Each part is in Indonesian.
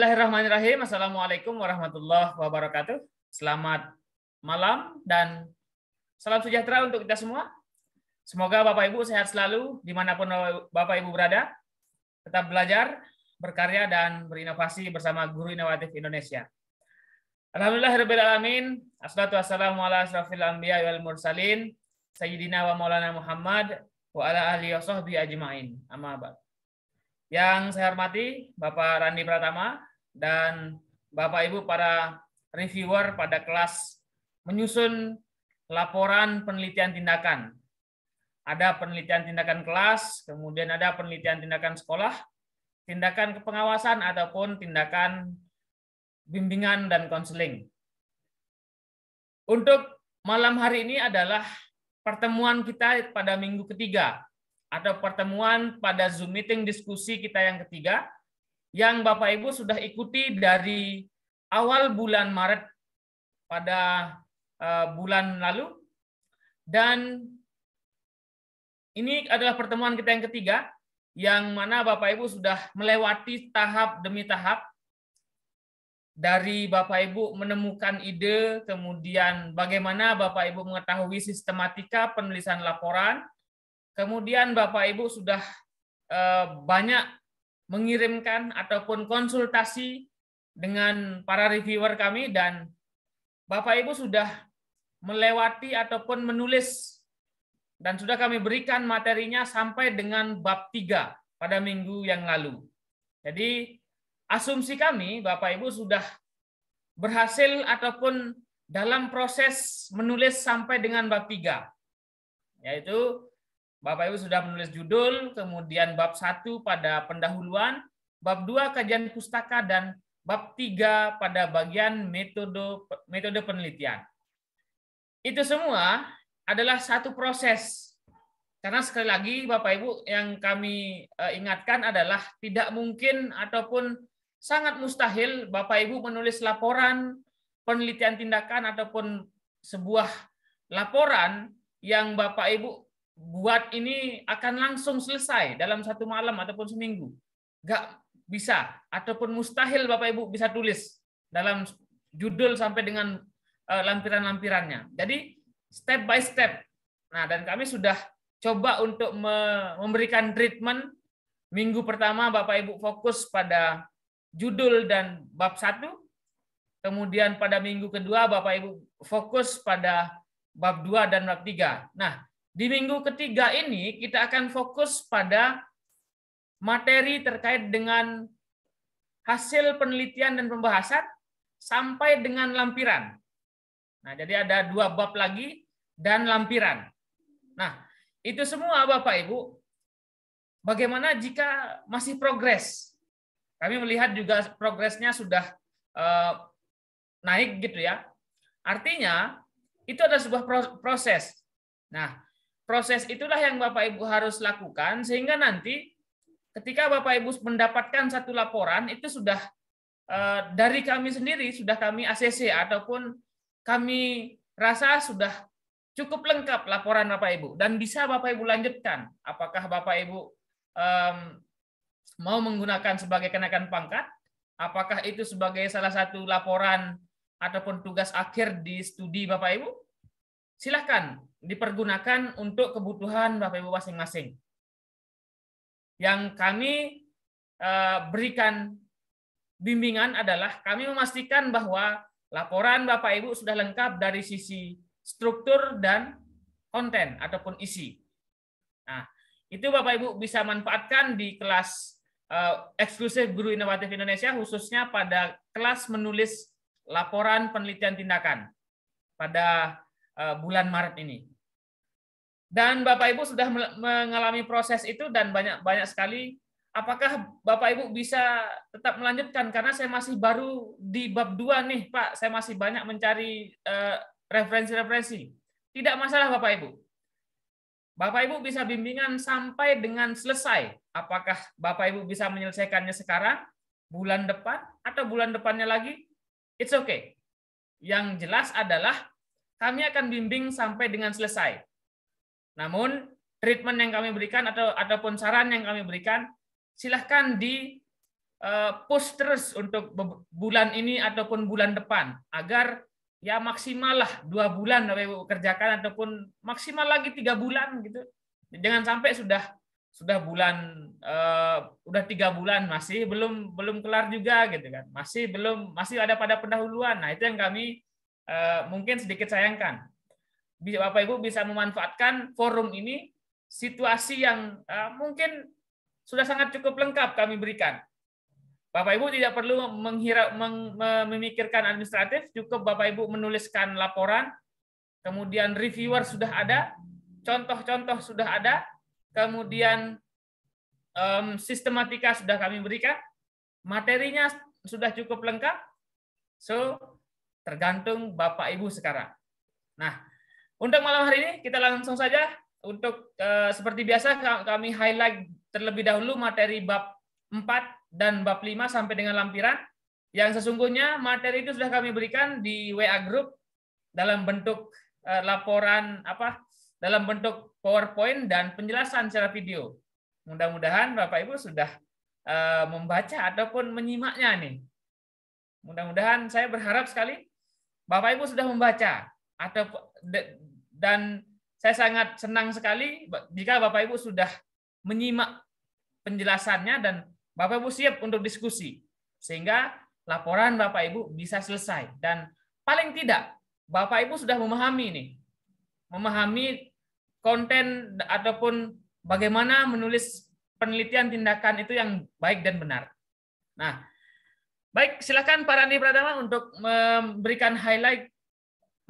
Bismillahirrahmanirrahim. Assalamualaikum warahmatullahi wabarakatuh. Selamat malam dan salam sejahtera untuk kita semua. Semoga Bapak Ibu sehat selalu dimanapun Bapak Ibu berada. Tetap belajar, berkarya, dan berinovasi bersama Guru Inovatif Indonesia. Alhamdulillahirabbil alamin. Assalatu wassalamu ala asrofil anbiya wal mursalin sayyidina wa maulana Muhammad wa ala alihi washabbihi ajmain. Amma ba'd. Yang saya hormati Bapak Randi Pratama dan Bapak Ibu para reviewer pada kelas menyusun laporan penelitian tindakan. Ada penelitian tindakan kelas, kemudian ada penelitian tindakan sekolah, tindakan kepengawasan ataupun tindakan bimbingan dan konseling. Untuk malam hari ini adalah pertemuan kita pada minggu ketiga atau pertemuan pada Zoom meeting diskusi kita yang ketiga, yang Bapak Ibu sudah ikuti dari awal bulan Maret pada bulan lalu, dan ini adalah pertemuan kita yang ketiga, yang mana Bapak Ibu sudah melewati tahap demi tahap, dari Bapak Ibu menemukan ide, kemudian bagaimana Bapak Ibu mengetahui sistematika penulisan laporan, kemudian Bapak Ibu sudah banyak mengirimkan ataupun konsultasi dengan para reviewer kami, dan Bapak Ibu sudah melewati ataupun menulis dan sudah kami berikan materinya sampai dengan bab 3 pada minggu yang lalu. Jadi asumsi kami Bapak Ibu sudah berhasil ataupun dalam proses menulis sampai dengan bab 3, yaitu Bapak Ibu sudah menulis judul, kemudian bab 1 pada pendahuluan, bab 2 kajian pustaka, dan bab 3 pada bagian metode penelitian. Itu semua adalah satu proses. Karena sekali lagi Bapak Ibu yang kami ingatkan adalah tidak mungkin ataupun sangat mustahil Bapak Ibu menulis laporan penelitian tindakan ataupun sebuah laporan yang Bapak Ibu buat ini akan langsung selesai dalam satu malam ataupun seminggu. Nggak bisa, ataupun mustahil Bapak Ibu bisa tulis dalam judul sampai dengan lampiran-lampirannya. Jadi step by step. Nah, dan kami sudah coba untuk memberikan treatment. Minggu pertama Bapak Ibu fokus pada judul dan bab 1. Kemudian pada minggu kedua Bapak Ibu fokus pada bab 2 dan bab 3. Nah, di minggu ketiga ini kita akan fokus pada materi terkait dengan hasil penelitian dan pembahasan sampai dengan lampiran. Nah, jadi ada 2 bab lagi dan lampiran. Nah, itu semua Bapak Ibu, bagaimana jika masih progres? Kami melihat juga progresnya sudah naik gitu ya. Artinya itu adalah sebuah proses. Nah, proses itulah yang Bapak Ibu harus lakukan sehingga nanti ketika Bapak Ibu mendapatkan satu laporan itu sudah dari kami sendiri, sudah kami ACC ataupun kami rasa sudah cukup lengkap laporan Bapak Ibu dan bisa Bapak Ibu lanjutkan. Apakah Bapak Ibu mau menggunakan sebagai kenaikan pangkat? Apakah itu sebagai salah satu laporan ataupun tugas akhir di studi Bapak Ibu? Silahkan dipergunakan untuk kebutuhan Bapak Ibu masing-masing. Yang kami berikan bimbingan adalah kami memastikan bahwa laporan Bapak Ibu sudah lengkap dari sisi struktur dan konten ataupun isi. Nah, itu Bapak Ibu bisa manfaatkan di kelas eksklusif Guru Inovatif Indonesia, khususnya pada kelas menulis laporan penelitian tindakan pada bulan Maret ini. Dan Bapak Ibu sudah mengalami proses itu dan banyak sekali. Apakah Bapak Ibu bisa tetap melanjutkan? Karena saya masih baru di bab 2 nih, Pak. Saya masih banyak mencari referensi-referensi. Tidak masalah Bapak Ibu. Bapak Ibu bisa bimbingan sampai dengan selesai. Apakah Bapak Ibu bisa menyelesaikannya sekarang, bulan depan, atau bulan depannya lagi? It's okay. Yang jelas adalah kami akan bimbing sampai dengan selesai. Namun treatment yang kami berikan ataupun saran yang kami berikan, silahkan push terus untuk bulan ini ataupun bulan depan agar ya maksimal lah 2 bulan Bapak Ibu kerjakan ataupun maksimal lagi 3 bulan gitu. Jangan sampai sudah bulan udah 3 bulan masih belum kelar juga gitu kan. Masih ada pada pendahuluan. Nah, itu yang kami mungkin sedikit sayangkan. Bapak Ibu bisa memanfaatkan forum ini, situasi yang mungkin sudah sangat cukup lengkap kami berikan. Bapak Ibu tidak perlu memikirkan administratif, cukup Bapak Ibu menuliskan laporan, kemudian reviewer sudah ada, contoh-contoh sudah ada, kemudian sistematika sudah kami berikan, materinya sudah cukup lengkap, so tergantung Bapak Ibu sekarang. Nah, untuk malam hari ini kita langsung saja. Untuk seperti biasa kami highlight terlebih dahulu materi bab 4 dan bab 5 sampai dengan lampiran. Yang sesungguhnya materi itu sudah kami berikan di WA group dalam bentuk laporan dalam bentuk PowerPoint dan penjelasan secara video. Mudah-mudahan Bapak Ibu sudah membaca ataupun menyimaknya nih. Mudah-mudahan saya berharap sekali Bapak Ibu sudah membaca dan saya sangat senang sekali jika Bapak Ibu sudah menyimak penjelasannya dan Bapak Ibu siap untuk diskusi sehingga laporan Bapak Ibu bisa selesai dan paling tidak Bapak Ibu sudah memahami konten ataupun bagaimana menulis penelitian tindakan itu yang baik dan benar. Nah, baik, silakan Pak Randi Pratama untuk memberikan highlight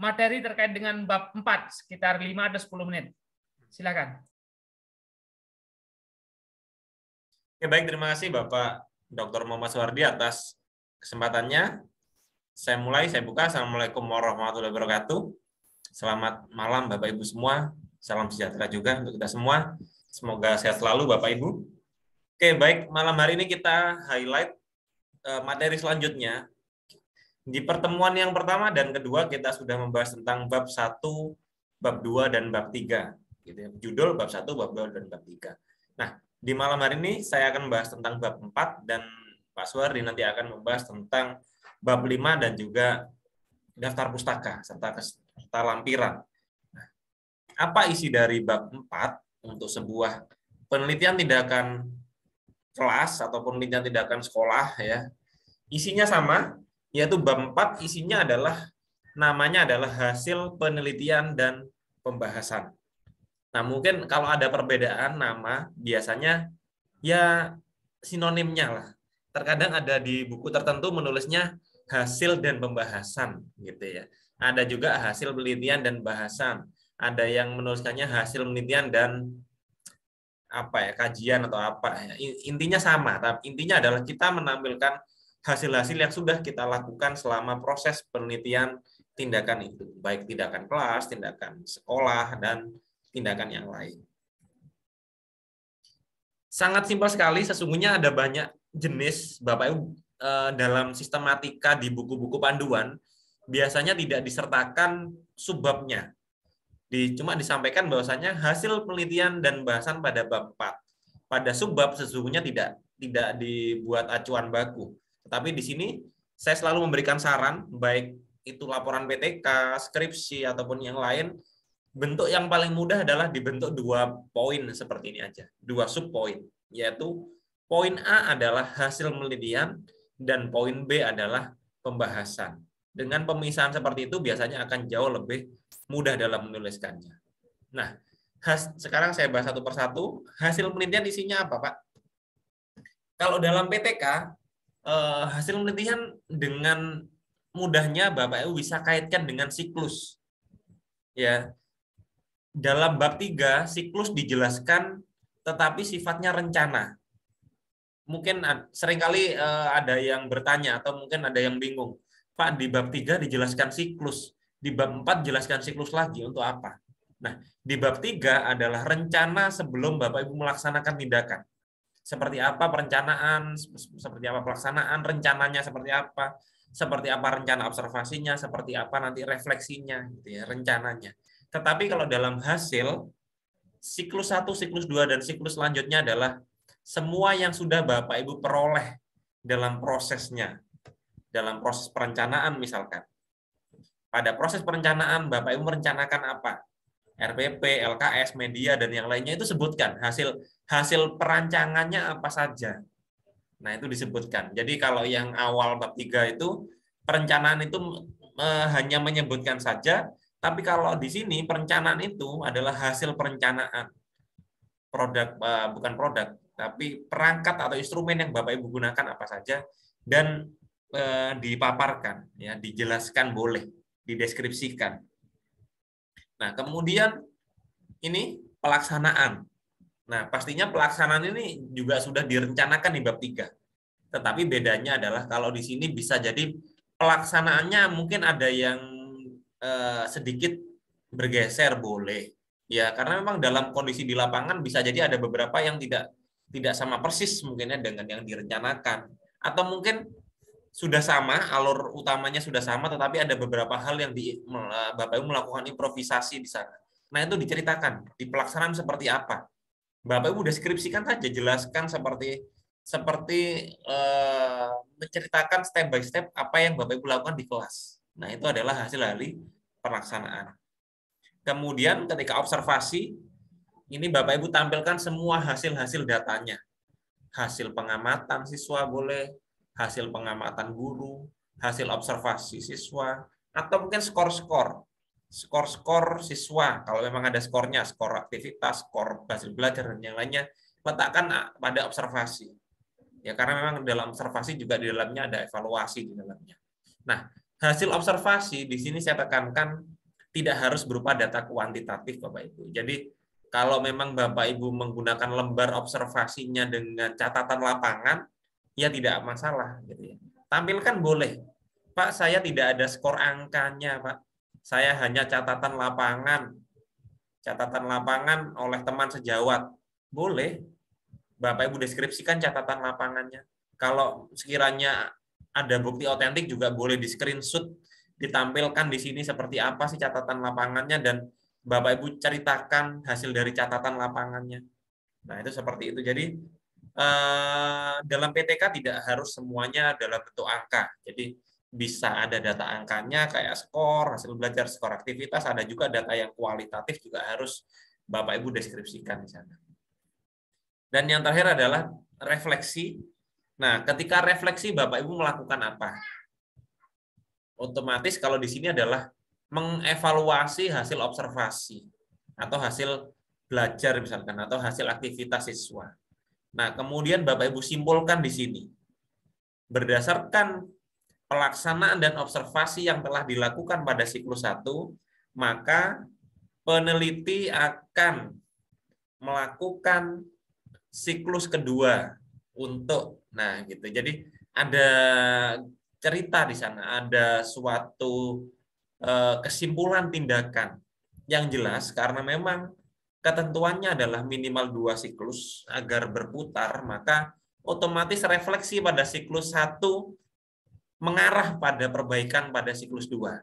materi terkait dengan bab 4 sekitar 5 atau 10 menit. Silakan. Oke, baik, terima kasih Bapak Dr. Muhammad Suwardi atas kesempatannya. Saya buka. Assalamualaikum warahmatullahi wabarakatuh. Selamat malam Bapak Ibu semua. Salam sejahtera juga untuk kita semua. Semoga sehat selalu Bapak Ibu. Oke, baik, malam hari ini kita highlight materi selanjutnya. Di pertemuan yang pertama dan kedua kita sudah membahas tentang bab 1, bab 2, dan bab 3. Gitu ya. Judul bab 1, bab 2, dan bab 3. Nah, di malam hari ini saya akan membahas tentang bab 4 dan Pak Suwardi nanti akan membahas tentang bab 5 dan juga daftar pustaka serta lampiran. Nah, apa isi dari bab 4 untuk sebuah penelitian tindakan kelas ataupun penelitian tindakan sekolah ya. Isinya sama, yaitu bab 4 isinya namanya adalah hasil penelitian dan pembahasan. Nah, mungkin kalau ada perbedaan nama, biasanya ya sinonimnya lah. Terkadang ada di buku tertentu menulisnya hasil dan pembahasan gitu ya. Ada juga hasil penelitian dan bahasan. Ada yang menuliskannya hasil penelitian dan kajian atau apa ya. Intinya sama, tapi intinya adalah kita menampilkan hasil-hasil yang sudah kita lakukan selama proses penelitian tindakan itu, baik tindakan kelas, tindakan sekolah, dan tindakan yang lain. Sangat simpel sekali, sesungguhnya ada banyak jenis, Bapak Ibu, dalam sistematika di buku-buku panduan, biasanya tidak disertakan subbabnya. Cuma disampaikan bahwasanya hasil penelitian dan bahasan pada bab 4. Pada subbab sesungguhnya tidak dibuat acuan baku. Tetapi di sini saya selalu memberikan saran, baik itu laporan PTK, skripsi, ataupun yang lain, bentuk yang paling mudah adalah dibentuk 2 poin seperti ini aja, 2 subpoin, yaitu poin A adalah hasil penelitian dan poin B adalah pembahasan. Dengan pemisahan seperti itu biasanya akan jauh lebih mudah dalam menuliskannya. Nah, sekarang saya bahas satu persatu. Hasil penelitian isinya apa, Pak? Kalau dalam PTK, hasil penelitian dengan mudahnya Bapak Ibu bisa kaitkan dengan siklus. Ya. Dalam bab 3, siklus dijelaskan tetapi sifatnya rencana. Mungkin seringkali ada yang bertanya atau mungkin ada yang bingung. Pak, di bab 3 dijelaskan siklus, di bab 4 jelaskan siklus lagi untuk apa? Nah, di bab 3 adalah rencana sebelum Bapak Ibu melaksanakan tindakan. Seperti apa perencanaan, seperti apa pelaksanaan, rencananya seperti apa rencana observasinya, seperti apa nanti refleksinya, gitu ya, rencananya. Tetapi kalau dalam hasil, siklus 1, siklus 2, dan siklus selanjutnya adalah semua yang sudah Bapak Ibu peroleh dalam prosesnya, dalam proses perencanaan misalkan. Pada proses perencanaan, Bapak Ibu merencanakan apa? RPP, LKS, media, dan yang lainnya itu sebutkan. Hasil perancangannya apa saja. Nah, itu disebutkan. Jadi kalau yang awal bab 3 itu, perencanaan itu hanya menyebutkan saja, tapi kalau di sini perencanaan itu adalah hasil perencanaan. Bukan produk, tapi perangkat atau instrumen yang Bapak Ibu gunakan apa saja, dan dipaparkan, ya, dijelaskan boleh, dideskripsikan. Nah, kemudian ini pelaksanaan. Nah, pastinya pelaksanaan ini juga sudah direncanakan di bab 3. Tetapi bedanya adalah kalau di sini bisa jadi pelaksanaannya mungkin ada yang sedikit bergeser boleh. Ya, karena memang dalam kondisi di lapangan bisa jadi ada beberapa yang tidak sama persis mungkinnya dengan yang direncanakan. Atau mungkin sudah sama, alur utamanya sudah sama, tetapi ada beberapa hal yang Bapak Ibu melakukan improvisasi di sana. Nah, itu diceritakan di pelaksanaan seperti apa. Bapak Ibu deskripsikan saja, jelaskan seperti menceritakan step by step apa yang Bapak Ibu lakukan di kelas. Nah, itu adalah hasil dari pelaksanaan. Kemudian ketika observasi, ini Bapak Ibu tampilkan semua hasil-hasil datanya. Hasil pengamatan siswa boleh, hasil pengamatan guru, hasil observasi siswa, atau mungkin skor-skor siswa, kalau memang ada skornya, skor aktivitas, skor hasil belajar, dan yang lainnya, letakkan pada observasi. Ya, karena memang dalam observasi juga di dalamnya ada evaluasi di dalamnya. Nah, hasil observasi di sini saya tekankan tidak harus berupa data kuantitatif, Bapak Ibu. Jadi, kalau memang Bapak Ibu menggunakan lembar observasinya dengan catatan lapangan, ya tidak masalah, gitu ya. Tampilkan boleh. Pak, saya tidak ada skor angkanya, Pak. Saya hanya catatan lapangan. Catatan lapangan oleh teman sejawat. Boleh. Bapak Ibu deskripsikan catatan lapangannya. Kalau sekiranya ada bukti otentik juga boleh di screenshot, ditampilkan di sini seperti apa sih catatan lapangannya, dan Bapak Ibu ceritakan hasil dari catatan lapangannya. Nah, itu seperti itu. Jadi dalam PTK tidak harus semuanya dalam bentuk angka. Jadi bisa ada data angkanya kayak skor, hasil belajar, skor aktivitas, ada juga data yang kualitatif juga harus Bapak Ibu deskripsikan di sana. Dan yang terakhir adalah refleksi. Nah, ketika refleksi Bapak Ibu melakukan apa? Otomatis kalau di sini adalah mengevaluasi hasil observasi atau hasil belajar misalkan, atau hasil aktivitas siswa. Nah, kemudian Bapak Ibu simpulkan di sini. Berdasarkan pelaksanaan dan observasi yang telah dilakukan pada siklus 1, maka peneliti akan melakukan siklus kedua untuk, nah gitu. Jadi ada cerita di sana, ada suatu kesimpulan tindakan yang jelas, karena memang ketentuannya adalah minimal 2 siklus agar berputar, maka otomatis refleksi pada siklus 1 mengarah pada perbaikan pada siklus 2.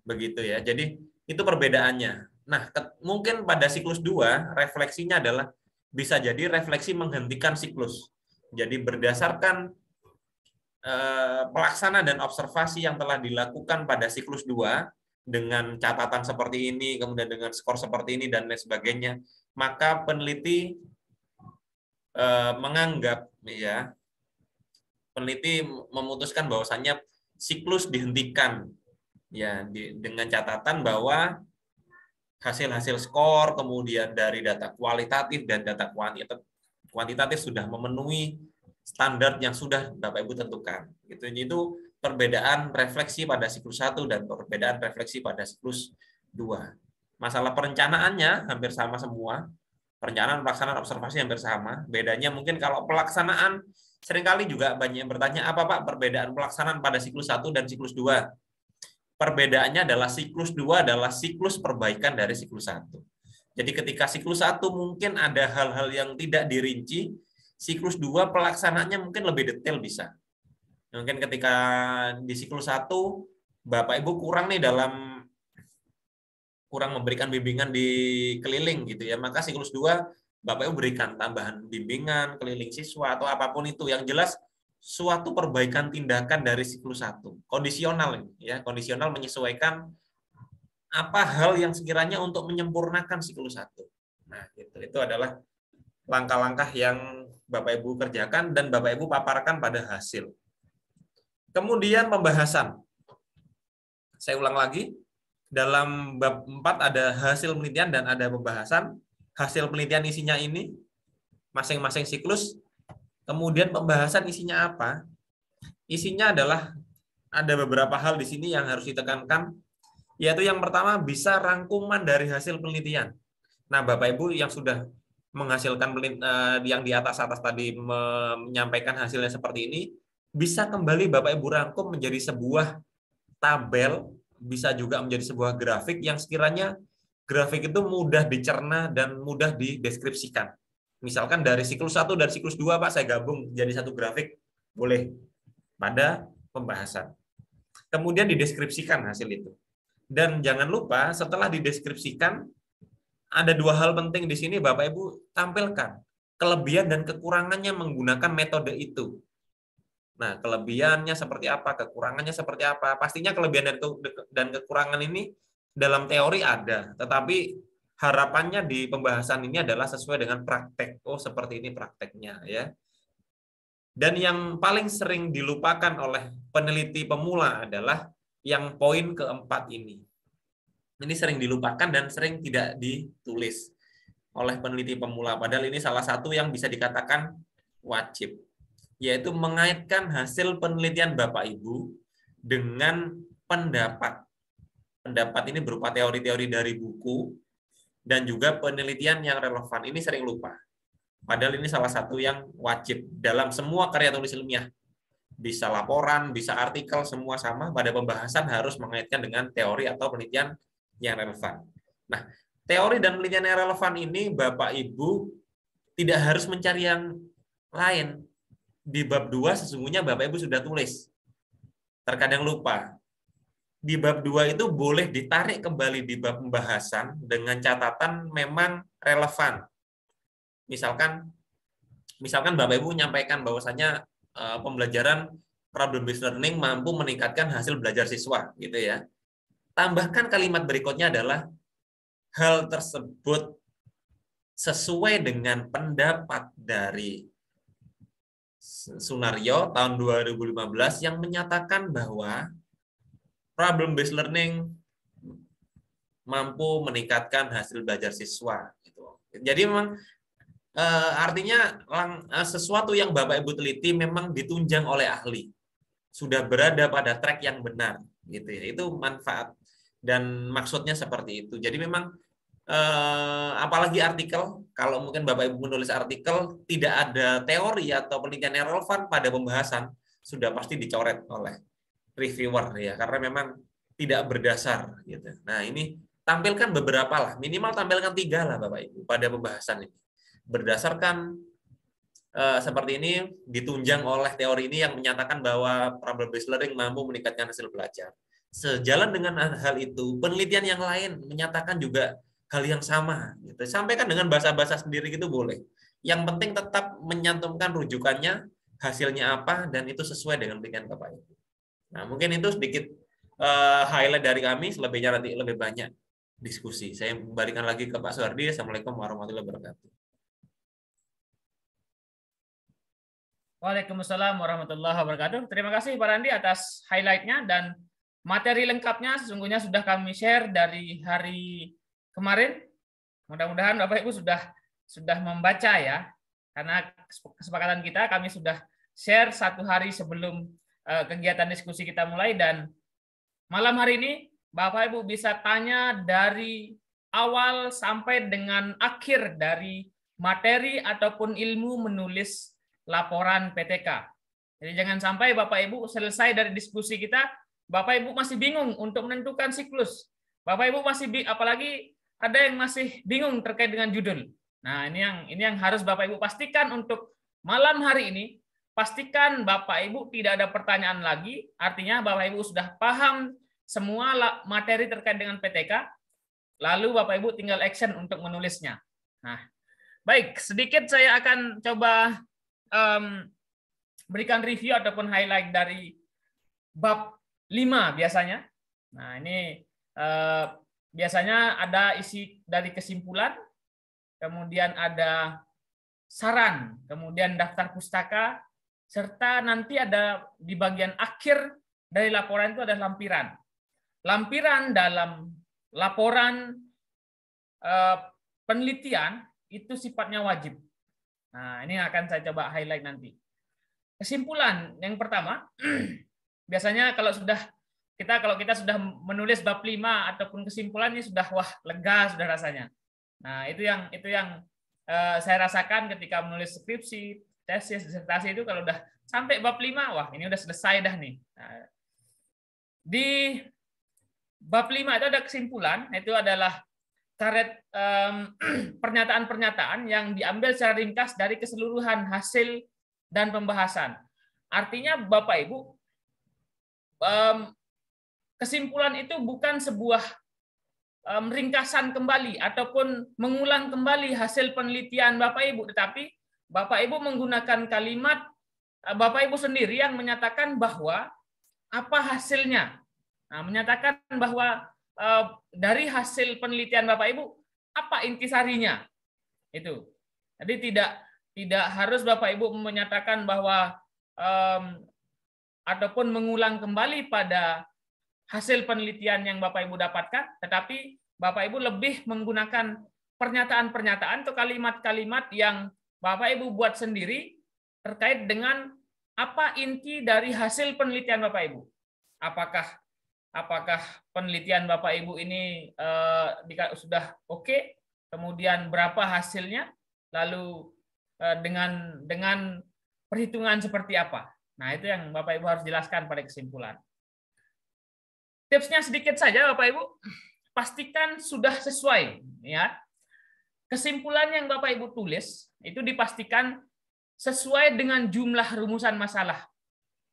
Begitu ya. Jadi itu perbedaannya. Nah, mungkin pada siklus 2 refleksinya adalah bisa jadi refleksi menghentikan siklus. Jadi berdasarkan pelaksanaan dan observasi yang telah dilakukan pada siklus 2 dengan catatan seperti ini, kemudian dengan skor seperti ini dan lain sebagainya, maka peneliti menganggap, ya, peneliti memutuskan bahwasannya siklus dihentikan, ya, dengan catatan bahwa hasil-hasil skor, kemudian dari data kualitatif dan data kuantitatif sudah memenuhi standar yang sudah Bapak Ibu tentukan. Itu perbedaan refleksi pada siklus 1 dan perbedaan refleksi pada siklus 2. Masalah perencanaannya hampir sama semua. Perencanaan, pelaksanaan, observasi hampir sama. Bedanya mungkin kalau pelaksanaan, seringkali juga banyak yang bertanya, apa Pak perbedaan pelaksanaan pada siklus 1 dan siklus 2? Perbedaannya adalah siklus 2 adalah siklus perbaikan dari siklus 1. Jadi ketika siklus 1 mungkin ada hal-hal yang tidak dirinci, siklus 2 pelaksanaannya mungkin lebih detail bisa. Mungkin ketika di siklus 1 Bapak Ibu kurang memberikan bimbingan di keliling gitu ya, maka siklus 2 Bapak Ibu berikan tambahan bimbingan keliling siswa atau apapun itu, yang jelas suatu perbaikan tindakan dari siklus 1. Kondisional ini, ya, kondisional menyesuaikan apa hal yang sekiranya untuk menyempurnakan siklus 1. Nah, itu adalah langkah-langkah yang Bapak Ibu kerjakan dan Bapak Ibu paparkan pada hasil. Kemudian pembahasan. Saya ulang lagi, dalam bab 4 ada hasil penelitian dan ada pembahasan. Hasil penelitian isinya ini, masing-masing siklus. Kemudian pembahasan isinya apa? Isinya adalah ada beberapa hal di sini yang harus ditekankan, yaitu yang pertama bisa rangkuman dari hasil penelitian. Nah, Bapak Ibu yang sudah menghasilkan yang di atas-atas tadi menyampaikan hasilnya seperti ini, bisa kembali Bapak Ibu rangkum menjadi sebuah tabel, bisa juga menjadi sebuah grafik yang sekiranya grafik itu mudah dicerna dan mudah dideskripsikan. Misalkan dari siklus 1 dan siklus 2, Pak, saya gabung jadi satu grafik, boleh, pada pembahasan. Kemudian dideskripsikan hasil itu. Dan jangan lupa setelah dideskripsikan, ada dua hal penting di sini Bapak Ibu tampilkan. Kelebihan dan kekurangannya menggunakan metode itu. Nah, kelebihannya seperti apa, kekurangannya seperti apa. Pastinya kelebihan dan kekurangan ini dalam teori ada, tetapi harapannya di pembahasan ini adalah sesuai dengan praktek. Oh, seperti ini prakteknya, ya. Dan yang paling sering dilupakan oleh peneliti pemula adalah yang poin keempat ini. Ini sering dilupakan dan sering tidak ditulis oleh peneliti pemula. Padahal ini salah satu yang bisa dikatakan wajib, yaitu mengaitkan hasil penelitian Bapak Ibu dengan pendapat. Pendapat ini berupa teori-teori dari buku dan juga penelitian yang relevan. Ini sering lupa. Padahal ini salah satu yang wajib dalam semua karya tulis ilmiah. Bisa laporan, bisa artikel, semua sama. Pada pembahasan harus mengaitkan dengan teori atau penelitian yang relevan. Nah, teori dan penelitian yang relevan ini Bapak Ibu tidak harus mencari yang lain. Di bab 2 sesungguhnya Bapak Ibu sudah tulis. Terkadang lupa. Di bab 2 itu boleh ditarik kembali di bab pembahasan dengan catatan memang relevan. Misalkan Bapak Ibu menyampaikan bahwasanya pembelajaran problem based learning mampu meningkatkan hasil belajar siswa, gitu ya. Tambahkan kalimat berikutnya adalah hal tersebut sesuai dengan pendapat dari Sunario tahun 2015 yang menyatakan bahwa problem based learning mampu meningkatkan hasil belajar siswa. Jadi memang artinya sesuatu yang Bapak Ibu teliti memang ditunjang oleh ahli, sudah berada pada track yang benar, gitu ya. Itu manfaat dan maksudnya seperti itu. Jadi memang apalagi artikel, kalau mungkin Bapak Ibu menulis artikel tidak ada teori atau penelitian yang relevan pada pembahasan, sudah pasti dicoret oleh reviewer, ya, karena memang tidak berdasar, gitu. Nah, ini tampilkan beberapa lah, minimal tampilkan 3 lah Bapak Ibu pada pembahasan ini. Berdasarkan seperti ini ditunjang oleh teori ini yang menyatakan bahwa problem based learning mampu meningkatkan hasil belajar. Sejalan dengan hal itu, penelitian yang lain menyatakan juga hal yang sama. Gitu. Sampaikan dengan bahasa-bahasa sendiri gitu boleh. Yang penting tetap menyantumkan rujukannya, hasilnya apa, dan itu sesuai dengan penelitian Bapak Ibu. Nah, mungkin itu sedikit highlight dari kami, selebihnya nanti lebih banyak diskusi. Saya kembalikan lagi ke Pak Suhardi. Assalamualaikum warahmatullahi wabarakatuh. Waalaikumsalam warahmatullahi wabarakatuh. Terima kasih Pak Randi atas highlight-nya dan materi lengkapnya sesungguhnya sudah kami share dari hari kemarin. Mudah-mudahan Bapak Ibu sudah membaca ya. Karena kesepakatan kita kami sudah share 1 hari sebelum kegiatan diskusi kita mulai, dan malam hari ini Bapak Ibu bisa tanya dari awal sampai dengan akhir dari materi ataupun ilmu menulis laporan PTK. Jadi jangan sampai Bapak Ibu selesai dari diskusi kita, Bapak Ibu masih bingung untuk menentukan siklus. Bapak Ibu masih apalagi ada yang masih bingung terkait dengan judul. Nah, ini yang harus Bapak Ibu pastikan untuk malam hari ini. Pastikan Bapak Ibu tidak ada pertanyaan lagi, artinya Bapak Ibu sudah paham semua materi terkait dengan PTK, lalu Bapak Ibu tinggal action untuk menulisnya. Nah, baik, sedikit saya akan coba berikan review ataupun highlight dari bab 5 biasanya. Nah, ini biasanya ada isi dari kesimpulan, kemudian ada saran, kemudian daftar pustaka, serta nanti ada di bagian akhir dari laporan itu ada lampiran. Lampiran dalam laporan penelitian itu sifatnya wajib. Nah, ini akan saya coba highlight nanti. Kesimpulan yang pertama, biasanya kalau kita sudah menulis bab 5 ataupun kesimpulannya sudah wah lega sudah rasanya. Nah, itu yang saya rasakan ketika menulis skripsi, tesis, disertasi itu kalau udah sampai bab 5, wah ini udah selesai dah nih. Nah, di bab 5 itu ada kesimpulan, itu adalah karet pernyataan-pernyataan yang diambil secara ringkas dari keseluruhan hasil dan pembahasan. Artinya Bapak Ibu, kesimpulan itu bukan sebuah ringkasan kembali ataupun mengulang kembali hasil penelitian Bapak Ibu, tetapi Bapak Ibu menggunakan kalimat Bapak Ibu sendiri yang menyatakan bahwa apa hasilnya. Nah, menyatakan bahwa dari hasil penelitian Bapak Ibu apa intisarinya. Itu. Jadi tidak harus Bapak Ibu menyatakan bahwa ataupun mengulang kembali pada hasil penelitian yang Bapak Ibu dapatkan, tetapi Bapak Ibu lebih menggunakan pernyataan-pernyataan atau kalimat-kalimat yang Bapak Ibu buat sendiri terkait dengan apa inti dari hasil penelitian Bapak Ibu. Apakah penelitian Bapak Ibu ini sudah oke, kemudian berapa hasilnya, lalu dengan perhitungan seperti apa. Nah, itu yang Bapak Ibu harus jelaskan pada kesimpulan. Tipsnya sedikit saja Bapak Ibu, pastikan sudah sesuai ya. Kesimpulan yang Bapak Ibu tulis itu dipastikan sesuai dengan jumlah rumusan masalah.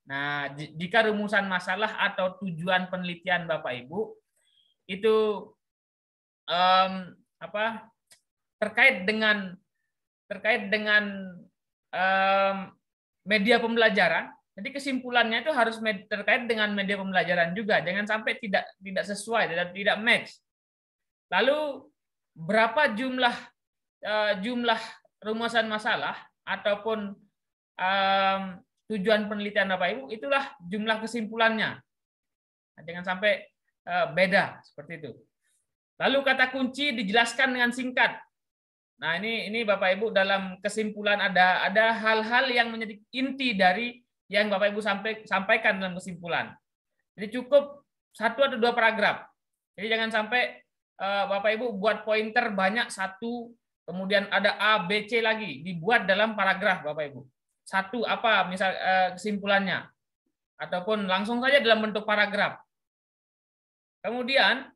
Nah, jika rumusan masalah atau tujuan penelitian Bapak Ibu itu terkait dengan media pembelajaran, jadi kesimpulannya itu harus terkait dengan media pembelajaran juga, jangan sampai tidak sesuai, tidak match. Lalu berapa jumlah rumusan masalah ataupun tujuan penelitian Bapak Ibu, itulah jumlah kesimpulannya. Nah, jangan sampai beda seperti itu. Lalu kata kunci dijelaskan dengan singkat. Nah, ini Bapak Ibu dalam kesimpulan ada hal-hal yang menjadi inti dari yang Bapak Ibu sampaikan dalam kesimpulan. Jadi cukup 1 atau 2 paragraf. Jadi jangan sampai Bapak Ibu buat pointer banyak 1, kemudian ada A, B, C lagi dibuat dalam paragraf Bapak Ibu. 1 apa misal kesimpulannya, ataupun langsung saja dalam bentuk paragraf. Kemudian